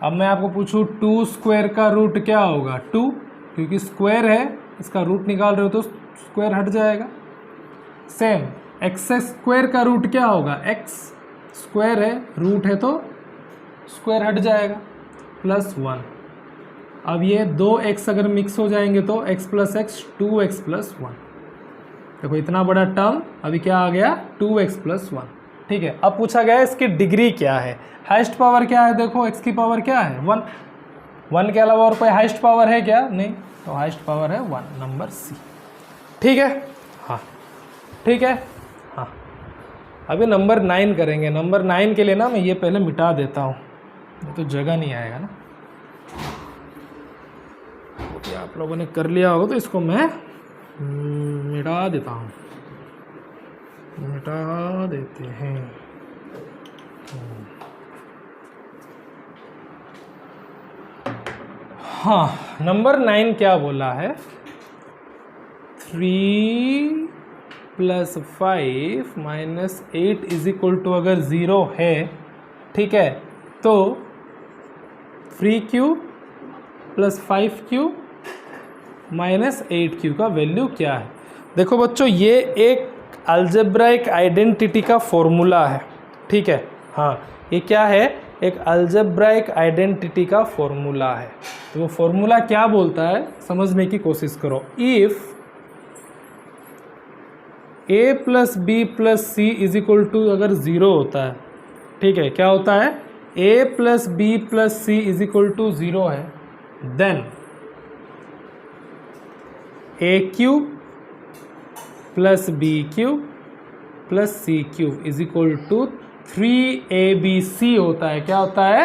अब मैं आपको पूछूं 2² का रूट क्या होगा, 2, क्योंकि स्क्वायर है, इसका रूट निकाल रहे हो तो स्क्वायर हट जाएगा। सेम x² का रूट क्या होगा, x स्क्वायर है, रूट है तो स्क्वायर हट जाएगा, +1। अब ये 2x अगर मिक्स हो जाएंगे तो x + x 2x + 1। देखो इतना बड़ा टर्म अभी क्या आ गया, 2x + 1, ठीक है। अब पूछा गया है इसकी डिग्री क्या है, हाईएस्ट पावर क्या है। देखो x की पावर क्या है, 1, 1 के अलावा और कोई हाईएस्ट पावर है क्या, नहीं, तो हाईएस्ट पावर है 1, नंबर सी, ठीक है। हाँ, ठीक है। हाँ, अभी नंबर 9 करेंगे। नंबर 9 के लिए ना मैं ये पहले मिटा देता हूँ, तो जगह नहीं आएगा ना। तो आप लोगों ने कर लिया होगा तो इसको मैं मिटा देता हूँ, मिटा देते हैं। हाँ, नंबर 9 क्या बोला है, 3 + 5 - 8 इज इक्वल टू, अगर 0 है, ठीक है, तो 3q + 5q - 8q का वैल्यू क्या है। देखो बच्चों, ये एक अलजेब्राइक आइडेंटिटी का फॉर्मूला है, ठीक है। हाँ, ये क्या है, एक अलजेब्राइक आइडेंटिटी का फॉर्मूला है। तो वो फॉर्मूला क्या बोलता है, समझने की कोशिश करो। If a + b + c is equal to, अगर 0 होता है, ठीक है, क्या होता है, a + b + c is equal to 0 है, then aq + bq + cq is equal to 3abc होता है। क्या होता है,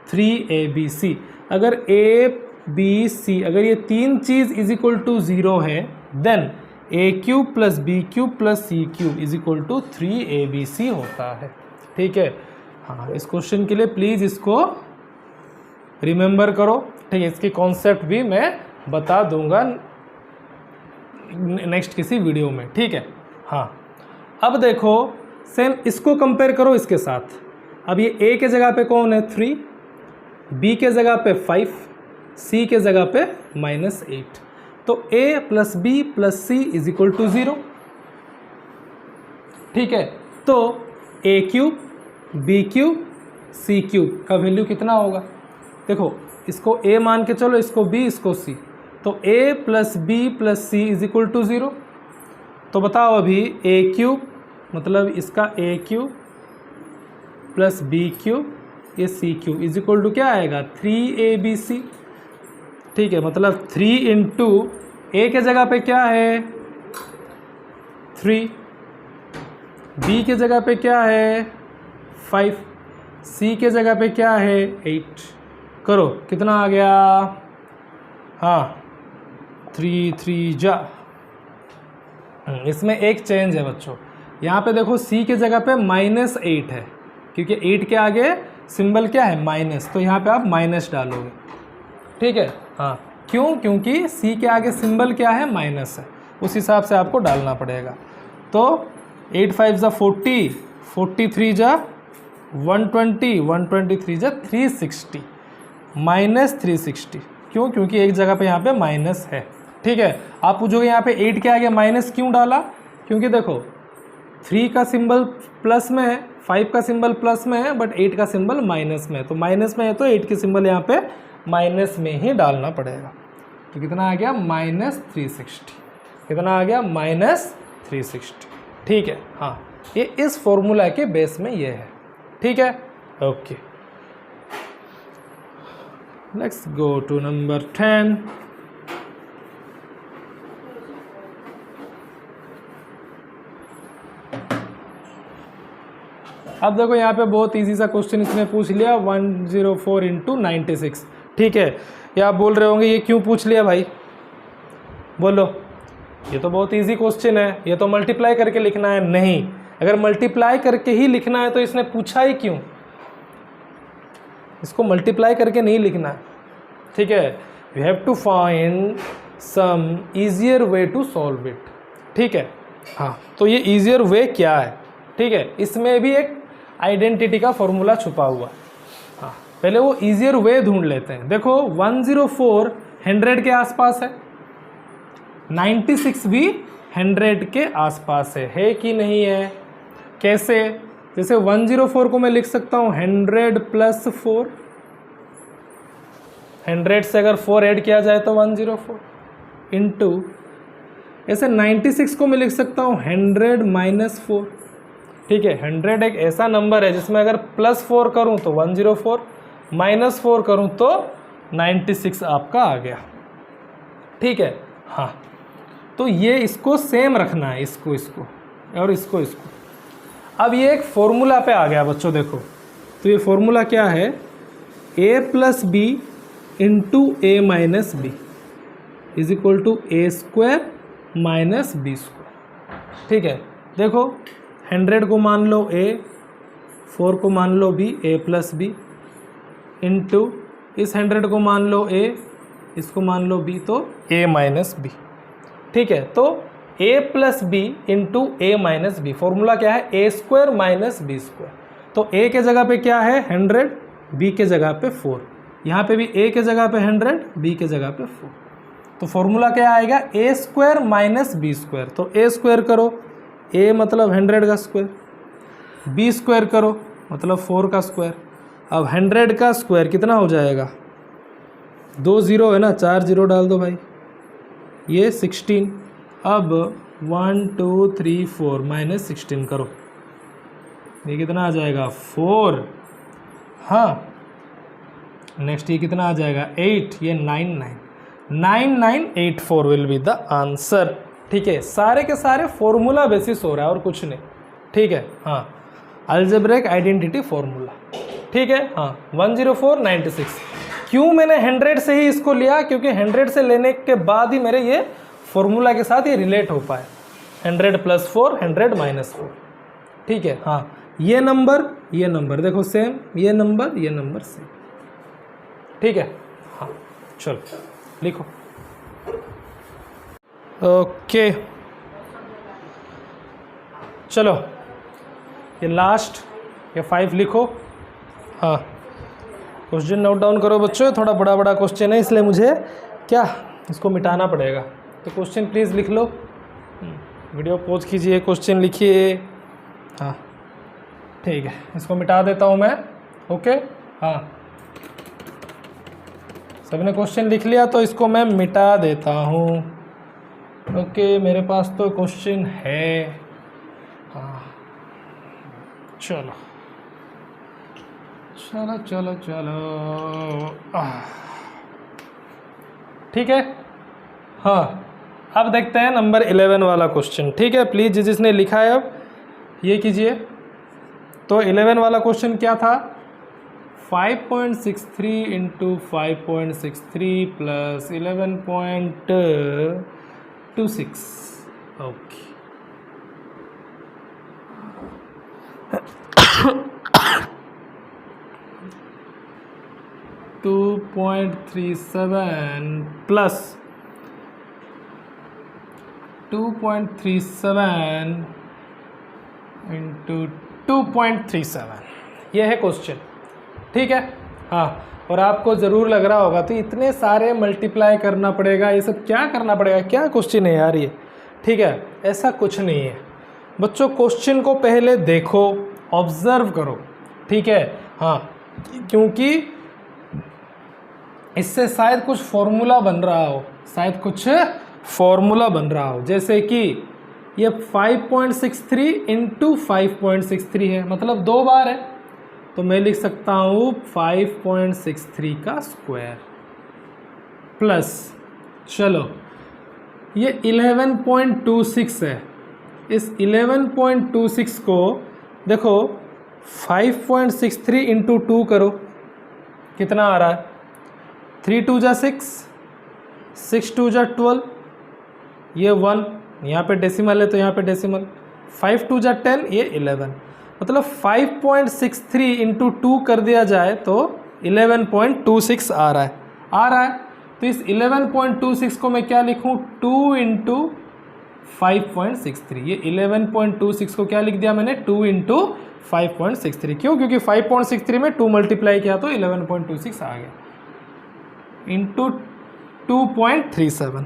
3abc। अगर a b c, अगर ये तीन चीज़ इज इक्वल टू 0 है, then aq + bq + cq is equal to 3abc होता है, ठीक है। हाँ, इस क्वेश्चन के लिए प्लीज़ इसको रिमेंबर करो, ठीक है। इसकी कॉन्सेप्ट भी मैं बता दूंगा नेक्स्ट किसी वीडियो में, ठीक है। हाँ, अब देखो सेम इसको कंपेयर करो इसके साथ। अब ये a के जगह पे कौन है, 3, b के जगह पे 5, c के जगह पे -8, तो a + b + c is equal to 0, ठीक है। तो aq bq cq का वैल्यू कितना होगा, देखो इसको a मान के चलो, इसको b, इसको c, तो a + b + c is equal to 0। तो बताओ अभी aq मतलब इसका aq + bq, ये cq इज इक्वल टू क्या आएगा, 3abc, ठीक है। मतलब 3 इंटू a के जगह पे क्या है, 3, b के जगह पे क्या है, 5, c के जगह पे क्या है, 8। करो कितना आ गया, हाँ 3 3 जा। इसमें एक चेंज है बच्चों, यहाँ पे देखो c के जगह पे -8 है, क्योंकि 8 के आगे सिंबल क्या है, माइनस, तो यहाँ पे आप माइनस डालोगे, ठीक है। हाँ, क्यों, क्योंकि c के आगे सिंबल क्या है, माइनस है। उस हिसाब से आपको डालना पड़ेगा। तो 8 5 जा 40, 43 जा 120, 123 जा 360, -360। क्यों? क्योंकि एक जगह पे यहाँ पे माइनस है। ठीक है, आप पूछोगे यहाँ पे 8 के आगे माइनस क्यों डाला? क्योंकि देखो 3 का सिंबल प्लस में है, 5 का सिंबल प्लस में है, बट 8 का सिंबल माइनस में है। तो माइनस में है तो 8 के सिंबल यहाँ पे माइनस में ही डालना पड़ेगा। तो कितना आ गया? -360। कितना आ गया? -360। ठीक है, हाँ, ये इस फॉर्मूला के बेस में ये है। ठीक है, okay, let's go to number 10। अब देखो यहाँ पे बहुत इजी सा क्वेश्चन इसने पूछ लिया, 104 × 96। ठीक है, ये आप बोल रहे होंगे ये क्यों पूछ लिया भाई? बोलो, ये तो बहुत इजी क्वेश्चन है, ये तो मल्टीप्लाई करके लिखना है। नहीं, अगर मल्टीप्लाई करके ही लिखना है तो इसने पूछा ही क्यों? इसको मल्टीप्लाई करके नहीं लिखना है। ठीक है, you have to find some easier way to solve it. ठीक है, हाँ, तो ये ईजियर वे क्या है? ठीक है, इसमें भी एक आइडेंटिटी का फॉर्मूला छुपा हुआ है। हाँ, पहले वो ईजियर वे ढूंढ लेते हैं। देखो 104 100 के आसपास है, 96 भी 100 के आसपास है कि नहीं है? कैसे? जैसे 104 को मैं लिख सकता हूँ 100 + 4। 100 से अगर 4 ऐड किया जाए तो 104 इंटू, ऐसे 96 को मैं लिख सकता हूँ 100 - 4। ठीक है, 100 एक ऐसा नंबर है जिसमें अगर +4 करूँ तो 104, -4 करूँ तो 96 आपका आ गया। ठीक है, हाँ, तो ये इसको सेम रखना है, इसको और इसको। अब ये एक फॉर्मूला पे आ गया बच्चों। देखो, तो ये फॉर्मूला क्या है? a + b × a - b = a² - b²। ठीक है, देखो 100 को मान लो a, 4 को मान लो b, a + b, इंटू इस 100 को मान लो a, इसको मान लो b, तो a - b। ठीक है, तो a + b × a - b, formula क्या है? a² - b²। तो a के जगह पे क्या है? 100, b के जगह पे 4। यहाँ पे भी a के जगह पे 100, b के जगह पे 4। तो फॉर्मूला क्या आएगा? a² - b²। तो a² करो, a मतलब 100 का स्क्वायर, b² करो मतलब 4 का स्क्वायर। अब 100 का स्क्वायर कितना हो जाएगा? 2 0 है ना, 4 0 डाल दो भाई, ये 16। अब 1 2 3 4 -16 करो, ये कितना आ जाएगा? 4। हाँ, नेक्स्ट ये कितना आ जाएगा? 8, ये 9984 विल बी द आंसर। ठीक है, सारे के सारे फॉर्मूला बेसिस हो रहा है और कुछ नहीं। ठीक है, हाँ, अलजेब्रिक आइडेंटिटी फॉर्मूला। ठीक है, हाँ, 104 96। क्यों मैंने 100 से ही इसको लिया? क्योंकि 100 से लेने के बाद ही मेरे ये फॉर्मूला के साथ ये रिलेट हो पाए। 100 + 4, 100 - 4। ठीक है, हाँ, ये नंबर देखो सेम, ये नंबर सेम। ठीक है, हाँ, चलो लिखो। ओके, चलो ये लास्ट, ये 5 लिखो। हाँ, क्वेश्चन नोट डाउन करो बच्चों, थोड़ा बड़ा क्वेश्चन है इसलिए मुझे क्या इसको मिटाना पड़ेगा। तो क्वेश्चन प्लीज़ लिख लो, वीडियो पॉज कीजिए, क्वेश्चन लिखिए। हाँ, ठीक है, इसको मिटा देता हूँ मैं। ओके, हाँ, सबने क्वेश्चन लिख लिया तो इसको मैं मिटा देता हूँ। ओके, मेरे पास तो क्वेश्चन है। हाँ, चलो चलो चलो चलो, ठीक है। हाँ, अब देखते हैं नंबर 11 वाला क्वेश्चन। ठीक है, प्लीज़ जिसने लिखा है अब ये कीजिए। तो 11 वाला क्वेश्चन क्या था? 5.63 × 5.63 + 11.26। ओके, $2.37 + 2.37 इंटू 2.37, ये है क्वेश्चन। ठीक है, हाँ। और आपको ज़रूर लग रहा होगा तो इतने सारे मल्टीप्लाई करना पड़ेगा, ये सब क्या करना पड़ेगा, क्या क्वेश्चन है यार ये। ठीक है, ऐसा कुछ नहीं है बच्चों, क्वेश्चन को पहले देखो, ऑब्जर्व करो। ठीक है, हाँ, क्योंकि इससे शायद कुछ फॉर्मूला बन रहा हो, शायद कुछ फॉर्मूला बन रहा हो, जैसे कि ये 5.63 इंटू 5.63 है, मतलब 2 बार है, तो मैं लिख सकता हूँ 5.63 का स्क्वायर प्लस, चलो ये 11.26 है, इस 11.26 को देखो 5.63 इंटू 2 करो, कितना आ रहा है, 3 2 जा 6, 6 2 जा 12, ये 1, यहाँ पे डेसिमल है तो यहाँ पे डेसिमल, 5 2 जा 10, ये 11, मतलब 5.63 इंटू 2 कर दिया जाए तो 11.26 आ रहा है। तो इस 11.26 को मैं क्या लिखूँ, 2 इंटू 5.63, ये 11.26 को क्या लिख दिया मैंने, 2 इंटू 5.63, क्यों, क्योंकि 5.63 में 2 मल्टीप्लाई किया तो 11.26 आ गया, इंटू 2.37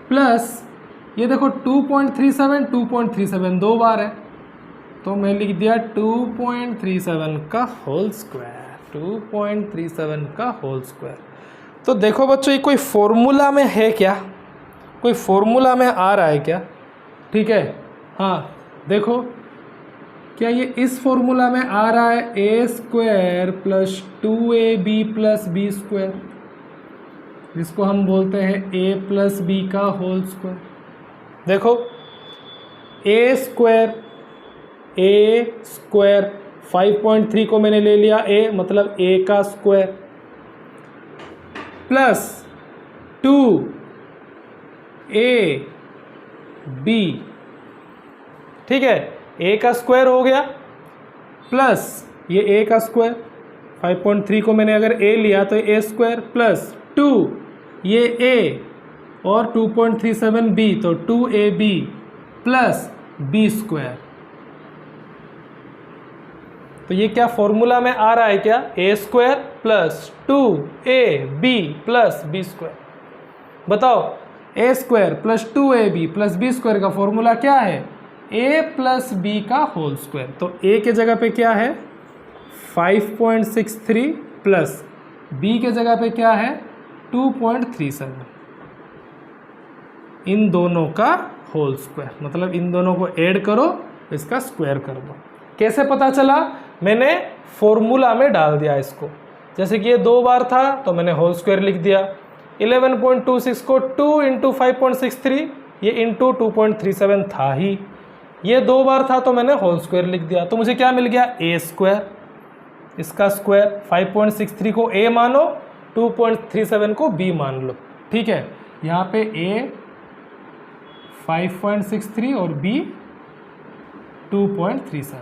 प्लस ये देखो 2.37 2 बार है, तो मैं लिख दिया 2.37 का होल स्क्वायर, 2.37 का होल स्क्वायर। तो देखो बच्चों, ये कोई फॉर्मूला में है क्या, कोई फॉर्मूला में आ रहा है क्या। ठीक है, हाँ, देखो क्या ये इस फॉर्मूला में आ रहा है, A square plus 2ab plus B square, जिसको हम बोलते हैं a प्लस बी का होल स्क्वायर। देखो ए स्क्वायर 5.3 को मैंने ले लिया a, मतलब a का स्क्वायर, प्लस 2ab, ठीक है, a का स्क्वायर हो गया, प्लस ये a का स्क्वायर, 5.3 को मैंने अगर a लिया तो a स्क्वायर, प्लस 2 ये a और 2.37 b, तो 2ab प्लस b स्क्वायर। तो ये क्या फॉर्मूला में आ रहा है क्या, a square plus 2ab plus b square. बताओ, a square plus 2ab plus b square का फॉर्मूला क्या है, a प्लस b का होल स्क्वायर। तो a के जगह पे क्या है 5.63 प्लस b के जगह पे क्या है 2.37, इन दोनों का होल स्क्वायर, मतलब इन दोनों को ऐड करो, इसका स्क्वायर कर दो। कैसे पता चला, मैंने फॉर्मूला में डाल दिया इसको, जैसे कि ये 2 बार था तो मैंने होल स्क्वायर लिख दिया, 11.26 को 2 इंटू 5.63, ये इंटू 2.37 था ही, ये 2 बार था तो मैंने होल स्क्वायर लिख दिया, तो मुझे क्या मिल गया, ए स्क्वायर, इसका स्क्वायर, 5.63 को a मानो, 2.37 को b मान लो। ठीक है, यहाँ पे a 5.63 और b 2.37,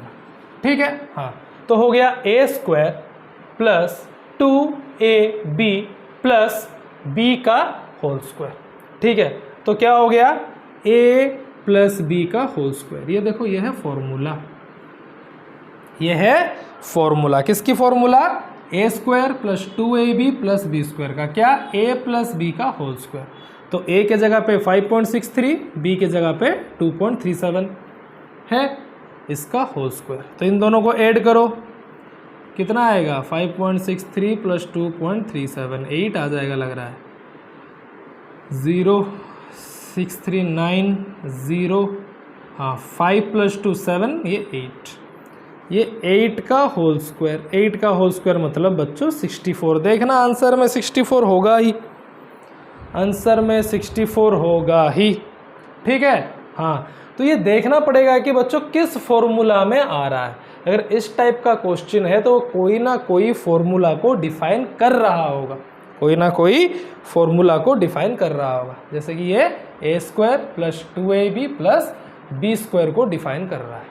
ठीक है, हाँ, तो हो गया a square plus 2ab plus b का होल स्क्वायर। ठीक है, तो क्या हो गया, a प्लस b का होल स्क्वायर। ये देखो, ये है फॉर्मूला, ये है फॉर्मूला, किसकी formula, a square plus 2ab plus b square का, क्या, a प्लस b का होल स्क्वायर। तो a के जगह पे 5.63, b के जगह पे 2.37 है, इसका होल स्क्वायर। तो इन दोनों को ऐड करो, कितना आएगा, 5.63 प्लस 2.37, 8 आ जाएगा लग रहा है, 06390, हाँ, 5 प्लस 2 7, ये 8, ये 8 का होल स्क्वायर, 8 का होल स्क्वायर मतलब बच्चों 64। देखना आंसर में 64 होगा ही, आंसर में 64 होगा ही। ठीक है, हाँ, तो ये देखना पड़ेगा कि बच्चों किस फॉर्मूला में आ रहा है। अगर इस टाइप का क्वेश्चन है तो कोई ना कोई फॉर्मूला को डिफाइन कर रहा होगा, कोई ना कोई फॉर्मूला को डिफाइन कर रहा होगा, जैसे कि ये a square plus 2ab plus b square को डिफाइन कर रहा है।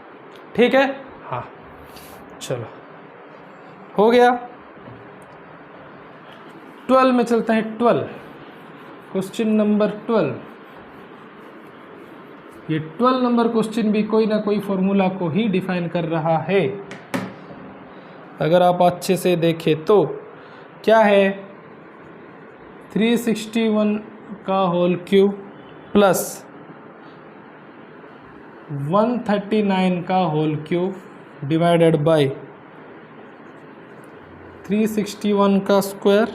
ठीक है, हाँ, चलो हो गया। 12 में चलते हैं, 12, क्वेश्चन नंबर 12। ये 12 नंबर क्वेश्चन भी कोई ना कोई फॉर्मूला को ही डिफाइन कर रहा है। अगर आप अच्छे से देखें तो क्या है, 361 का होल क्यूब प्लस 139 का होल क्यूब डिवाइडेड बाय 361 का स्क्वायर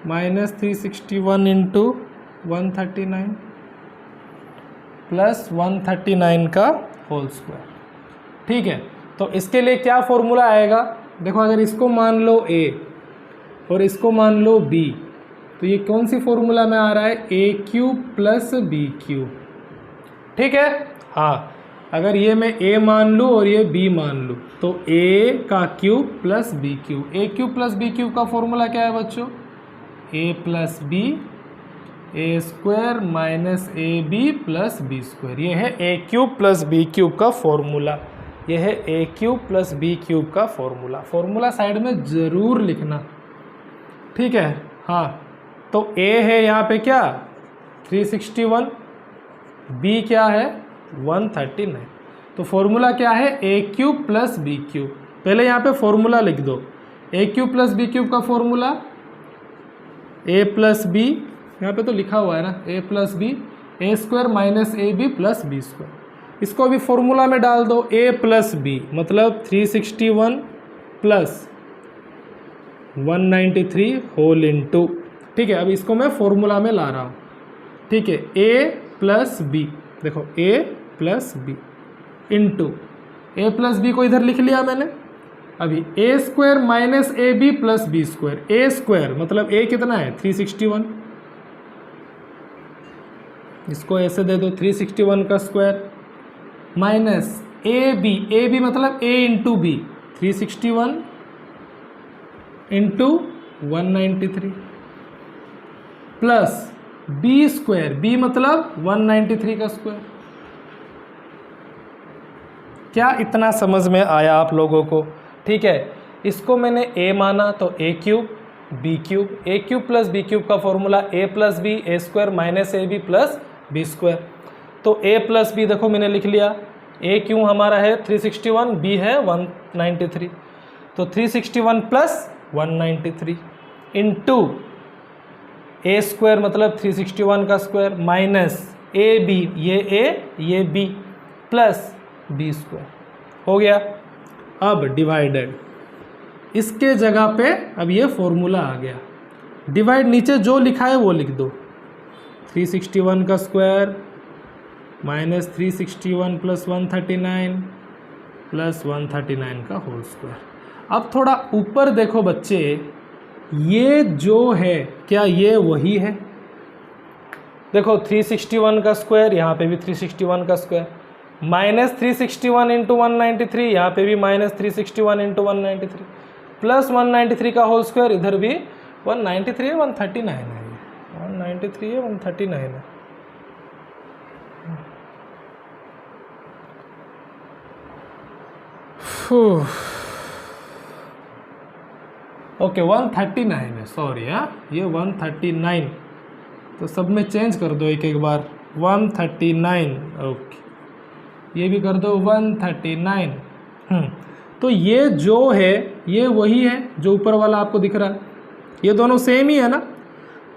माइनस 361 इंटू 139 प्लस 139 का होल स्क्वायर। ठीक है, तो इसके लिए क्या फॉर्मूला आएगा, देखो अगर इसको मान लो a और इसको मान लो b, तो ये कौन सी फॉर्मूला में आ रहा है, a cube plus b cube. ठीक है, हाँ, अगर ये मैं a मान लूँ और ये b मान लूँ तो a का cube plus b cube. a cube plus b cube का फॉर्मूला क्या है बच्चों, a plus b a square minus A B plus B square. ये है ए क्यूब प्लस बी क्यूब का फॉर्मूला, ये है ए क्यूब प्लस बी क्यूब का फॉर्मूला। फॉर्मूला साइड में ज़रूर लिखना, ठीक है। हाँ, तो ए है यहाँ पे क्या 361, बी क्या है 139, तो फॉर्मूला क्या है ए क्यूब प्लस बी क्यूब। पहले यहाँ पे फॉर्मूला लिख दो, A cube plus B cube का फॉर्मूला ए प्लस बी, यहाँ पे तो लिखा हुआ है ना, A plus B A square minus A B plus B square. इसको अभी फॉर्मूला में डाल दो, ए प्लस बी मतलब 361 प्लस 193 होल इंटू। ठीक है, अब इसको मैं फॉर्मूला में ला रहा हूँ। ठीक है, ए प्लस बी, देखो A plus B into A plus B को इधर लिख लिया मैंने। अभी A square minus A B plus B square. A square मतलब ए कितना है 361, इसको ऐसे दे दो 361 का स्क्वायर माइनस ए बी मतलब A into B 361 into 193 plus B square, B मतलब 193 का स्क्वायर। क्या इतना समझ में आया आप लोगों को? ठीक है, इसको मैंने a माना तो a cube b cube, a cube plus b cube का formula a plus B A square minus A B plus B square. तो a प्लस बी देखो मैंने लिख लिया, a क्यों हमारा है 361, b है 193, तो 361 प्लस 193 इंटू ए स्क्वायर मतलब 361 का स्क्वायर माइनस ए बी, ये b प्लस बी स्क्वायर हो गया। अब डिवाइडेड, इसके जगह पे अब ये फॉर्मूला आ गया। डिवाइड नीचे जो लिखा है वो लिख दो, 361 का स्क्वायर माइनस 361 प्लस 139 प्लस 139 का होल स्क्वायर। अब थोड़ा ऊपर देखो बच्चे, ये जो है क्या ये वही है? देखो 361 का स्क्वायर, यहाँ पे भी 361 का स्क्वायर माइनस 361 इंटू 193, यहाँ पे भी माइनस 361 इंटू 193 प्लस 193 का होल स्क्वायर, इधर भी 193 है 139 है, 193 है 139 है। ओके 139 है, सॉरी हाँ, ये 139, तो सब में चेंज कर दो एक एक बार, 139 ओके, ये भी कर दो 139। तो ये जो है ये वही है जो ऊपर वाला आपको दिख रहा है, ये दोनों सेम ही है ना,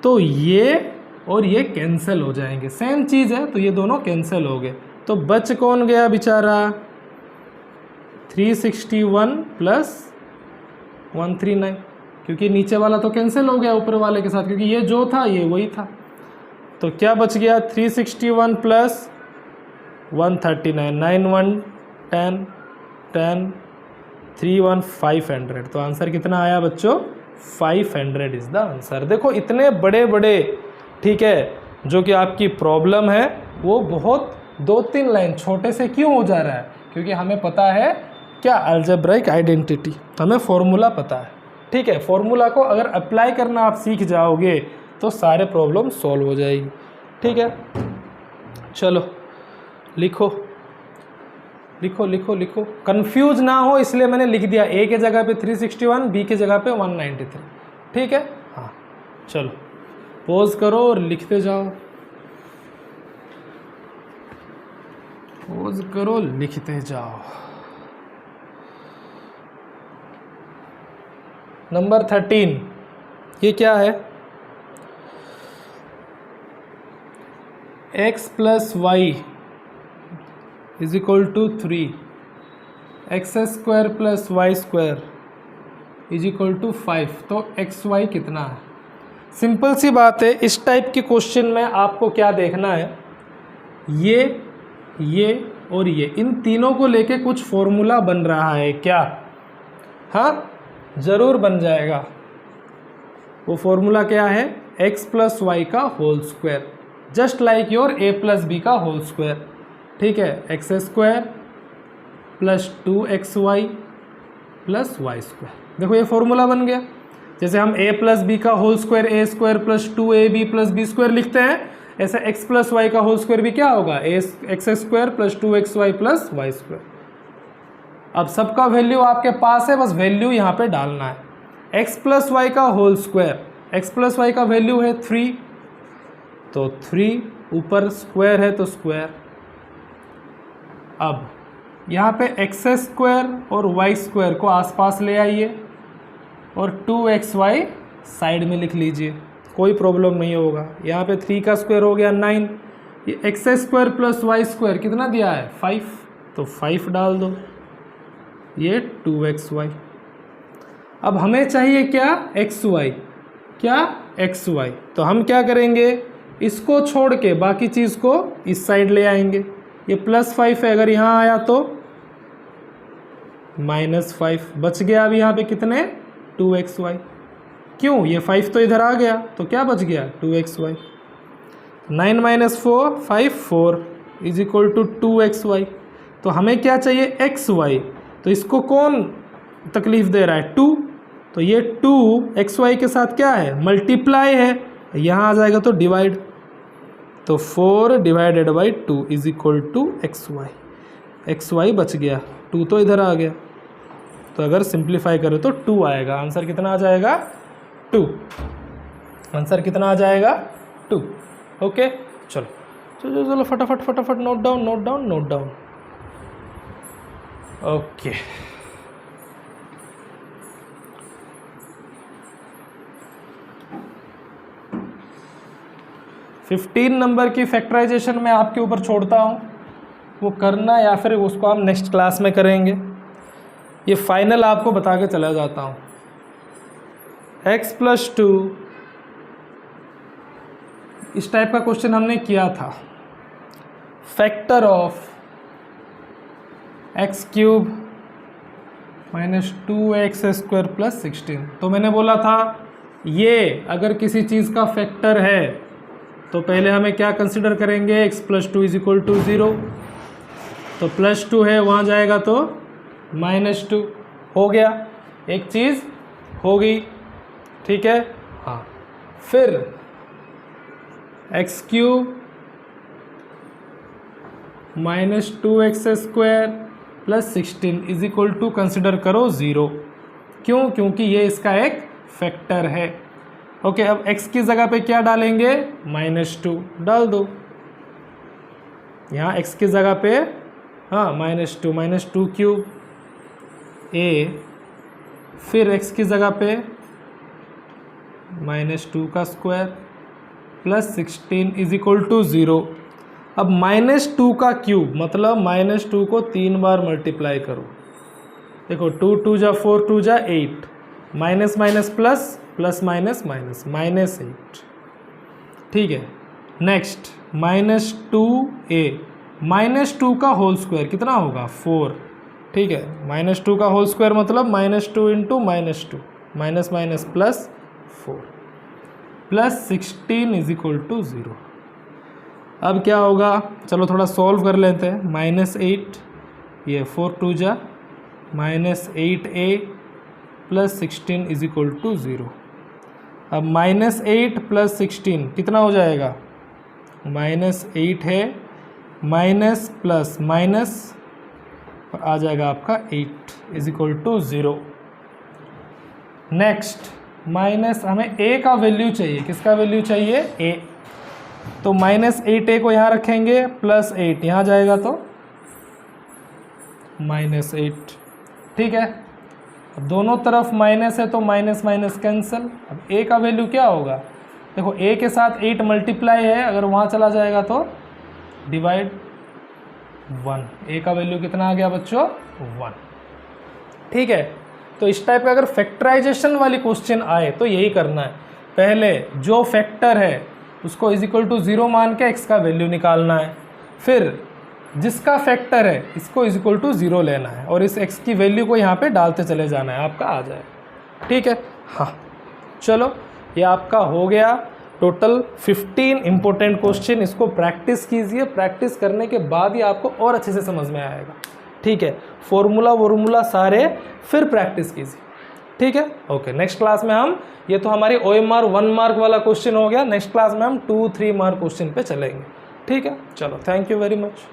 तो ये और ये कैंसिल हो जाएंगे, सेम चीज़ है तो ये दोनों कैंसिल हो गए। तो बच कौन गया बेचारा 361 प्लस 139, क्योंकि नीचे वाला तो कैंसिल हो गया ऊपर वाले के साथ, क्योंकि ये जो था ये वही था। तो क्या बच गया 361 प्लस 139, 9 1 10 10 3 1 500। तो आंसर कितना आया बच्चों 500 इज द आंसर। देखो इतने बड़े बड़े, ठीक है, जो कि आपकी प्रॉब्लम है वो बहुत 2-3 लाइन छोटे से क्यों हो जा रहा है, क्योंकि हमें पता है क्या अलजेब्राइक आइडेंटिटी, हमें फॉर्मूला पता है। ठीक है, फॉर्मूला को अगर अप्लाई करना आप सीख जाओगे तो सारे प्रॉब्लम सॉल्व हो जाएगी। ठीक है, चलो लिखो लिखो लिखो लिखो, कंफ्यूज ना हो इसलिए मैंने लिख दिया, ए के जगह पे 361, बी के जगह पे 193। ठीक है, हाँ चलो पॉज करो और लिखते जाओ। पोज करो, लिखते जाओ। नंबर 13, ये क्या है? x plus y is equal to 3, x square plus y square is equal to 5। तो एक्स वाई कितना है? सिंपल सी बात है, इस टाइप के क्वेश्चन में आपको क्या देखना है, ये और ये, इन तीनों को लेके कुछ फॉर्मूला बन रहा है क्या? हाँ, ज़रूर बन जाएगा। वो फॉर्मूला क्या है? x प्लस वाई का whole square, just like your a plus B का होल स्क्वायर। ठीक है, x square plus 2xy plus y square. देखो ये फॉर्मूला बन गया। जैसे हम a प्लस बी का whole square a square plus 2ab plus B square लिखते हैं, ऐसा x प्लस वाई का होल स्क्वायर भी क्या होगा? X square plus 2xy plus y square. अब सबका वैल्यू आपके पास है, बस वैल्यू यहाँ पे डालना है। x प्लस वाई का whole square, x plus y का वैल्यू है 3, तो 3 ऊपर स्क्वायर है तो स्क्वायर। अब यहाँ पे एक्स स्क्वायर और वाई स्क्वायर को आसपास ले आइए और 2xy साइड में लिख लीजिए, कोई प्रॉब्लम नहीं होगा। यहाँ पे 3 का स्क्वायर हो गया 9, ये x square plus y square कितना दिया है? 5, तो 5 डाल दो, ये 2xy। अब हमें चाहिए क्या? xy। क्या? xy। तो हम क्या करेंगे, इसको छोड़ के बाकी चीज़ को इस साइड ले आएंगे। ये +5 है, अगर यहाँ आया तो -5 बच गया। अभी यहाँ पे कितने? 2xy। क्यों? ये 5 तो इधर आ गया, तो क्या बच गया? 2xy। 9 - 4 5 4 is equal to 2xy। तो हमें क्या चाहिए? xy। तो इसको कौन तकलीफ दे रहा है? 2। तो ये 2xy के साथ क्या है? मल्टीप्लाई है, यहाँ आ जाएगा तो डिवाइड। तो 4 divided by 2 is equal to xy। xy बच गया, 2 तो इधर आ गया, तो अगर सिंप्लीफाई करें तो 2 आएगा। आंसर कितना आ जाएगा? 2। आंसर कितना आ जाएगा? 2। ओके, चलो चलो चलो फटाफट फटाफट note down note down note down. Okay, fifteen number की फैक्टराइजेशन मैं आपके ऊपर छोड़ता हूँ, वो करना या फिर उसको हम नेक्स्ट क्लास में करेंगे। ये फाइनल आपको बता के चला जाता हूँ। x प्लस 2, इस टाइप का क्वेश्चन हमने किया था। Factor of x cube minus 2x square plus 16। तो मैंने बोला था ये अगर किसी चीज़ का फैक्टर है तो पहले हमें क्या कंसिडर करेंगे? x plus 2 is equal to 0। तो +2 है, वहाँ जाएगा तो -2 हो गया, एक चीज़ हो गई। ठीक है, हाँ। फिर x cube minus 2x square plus 16 is equal to consider करो 0। क्यों? क्योंकि ये इसका एक फैक्टर है। ओके, अब x की जगह पे क्या डालेंगे? -2 डाल दो। यहाँ x की जगह पे हाँ -2 क्यूब a, फिर x की जगह पे -2 का square plus 16 is equal to 0। अब -2 का क्यूब मतलब -2 को 3 बार मल्टीप्लाई करो। देखो 2 2 जा 4 2 जा 8, minus minus plus plus minus minus -8। ठीक है, नेक्स्ट -2a, -2 का होल स्क्वायर कितना होगा? 4। ठीक है, -2 का होल स्क्वायर मतलब -2 into -2, minus minus plus 4 plus 16 is equal to 0। अब क्या होगा? चलो थोड़ा सॉल्व कर लेते हैं। -8, ये 4 2 जा -8a plus 16 is equal to 0। अब -8 प्लस 16 कितना हो जाएगा? -8 है, माइनस प्लस माइनस और आ जाएगा आपका 8 is equal to 0। Next minus, हमें a का वैल्यू चाहिए। किसका वैल्यू चाहिए? a। तो -8a को यहाँ रखेंगे, +8 यहाँ जाएगा तो -8। ठीक है, अब दोनों तरफ माइनस है तो माइनस माइनस कैंसिल। अब a का वैल्यू क्या होगा, देखो a के साथ 8 मल्टीप्लाई है, अगर वहाँ चला जाएगा तो डिवाइड 1। a का वैल्यू कितना आ गया बच्चों, 1। ठीक है, तो इस टाइप का अगर फैक्टराइजेशन वाली क्वेश्चन आए तो यही करना है, पहले जो फैक्टर है उसको इज इक्वल टू 0 मान के x का वैल्यू निकालना है, फिर जिसका फैक्टर है इसको इज इक्वल टू 0 लेना है और इस x की वैल्यू को यहाँ पे डालते चले जाना है, आपका आ जाएगा। ठीक है, हाँ चलो ये आपका हो गया टोटल 15 इंपॉर्टेंट क्वेश्चन। इसको प्रैक्टिस कीजिए, प्रैक्टिस करने के बाद ही आपको और अच्छे से समझ में आएगा। ठीक है, फॉर्मूला सारे फिर प्रैक्टिस कीजिए। ठीक है, ओके। नेक्स्ट क्लास में हम, ये तो हमारी OMR 1 मार्क वाला क्वेश्चन हो गया, नेक्स्ट क्लास में हम 2-3 मार्क क्वेश्चन पे चलेंगे। ठीक है, चलो थैंक यू वेरी मच।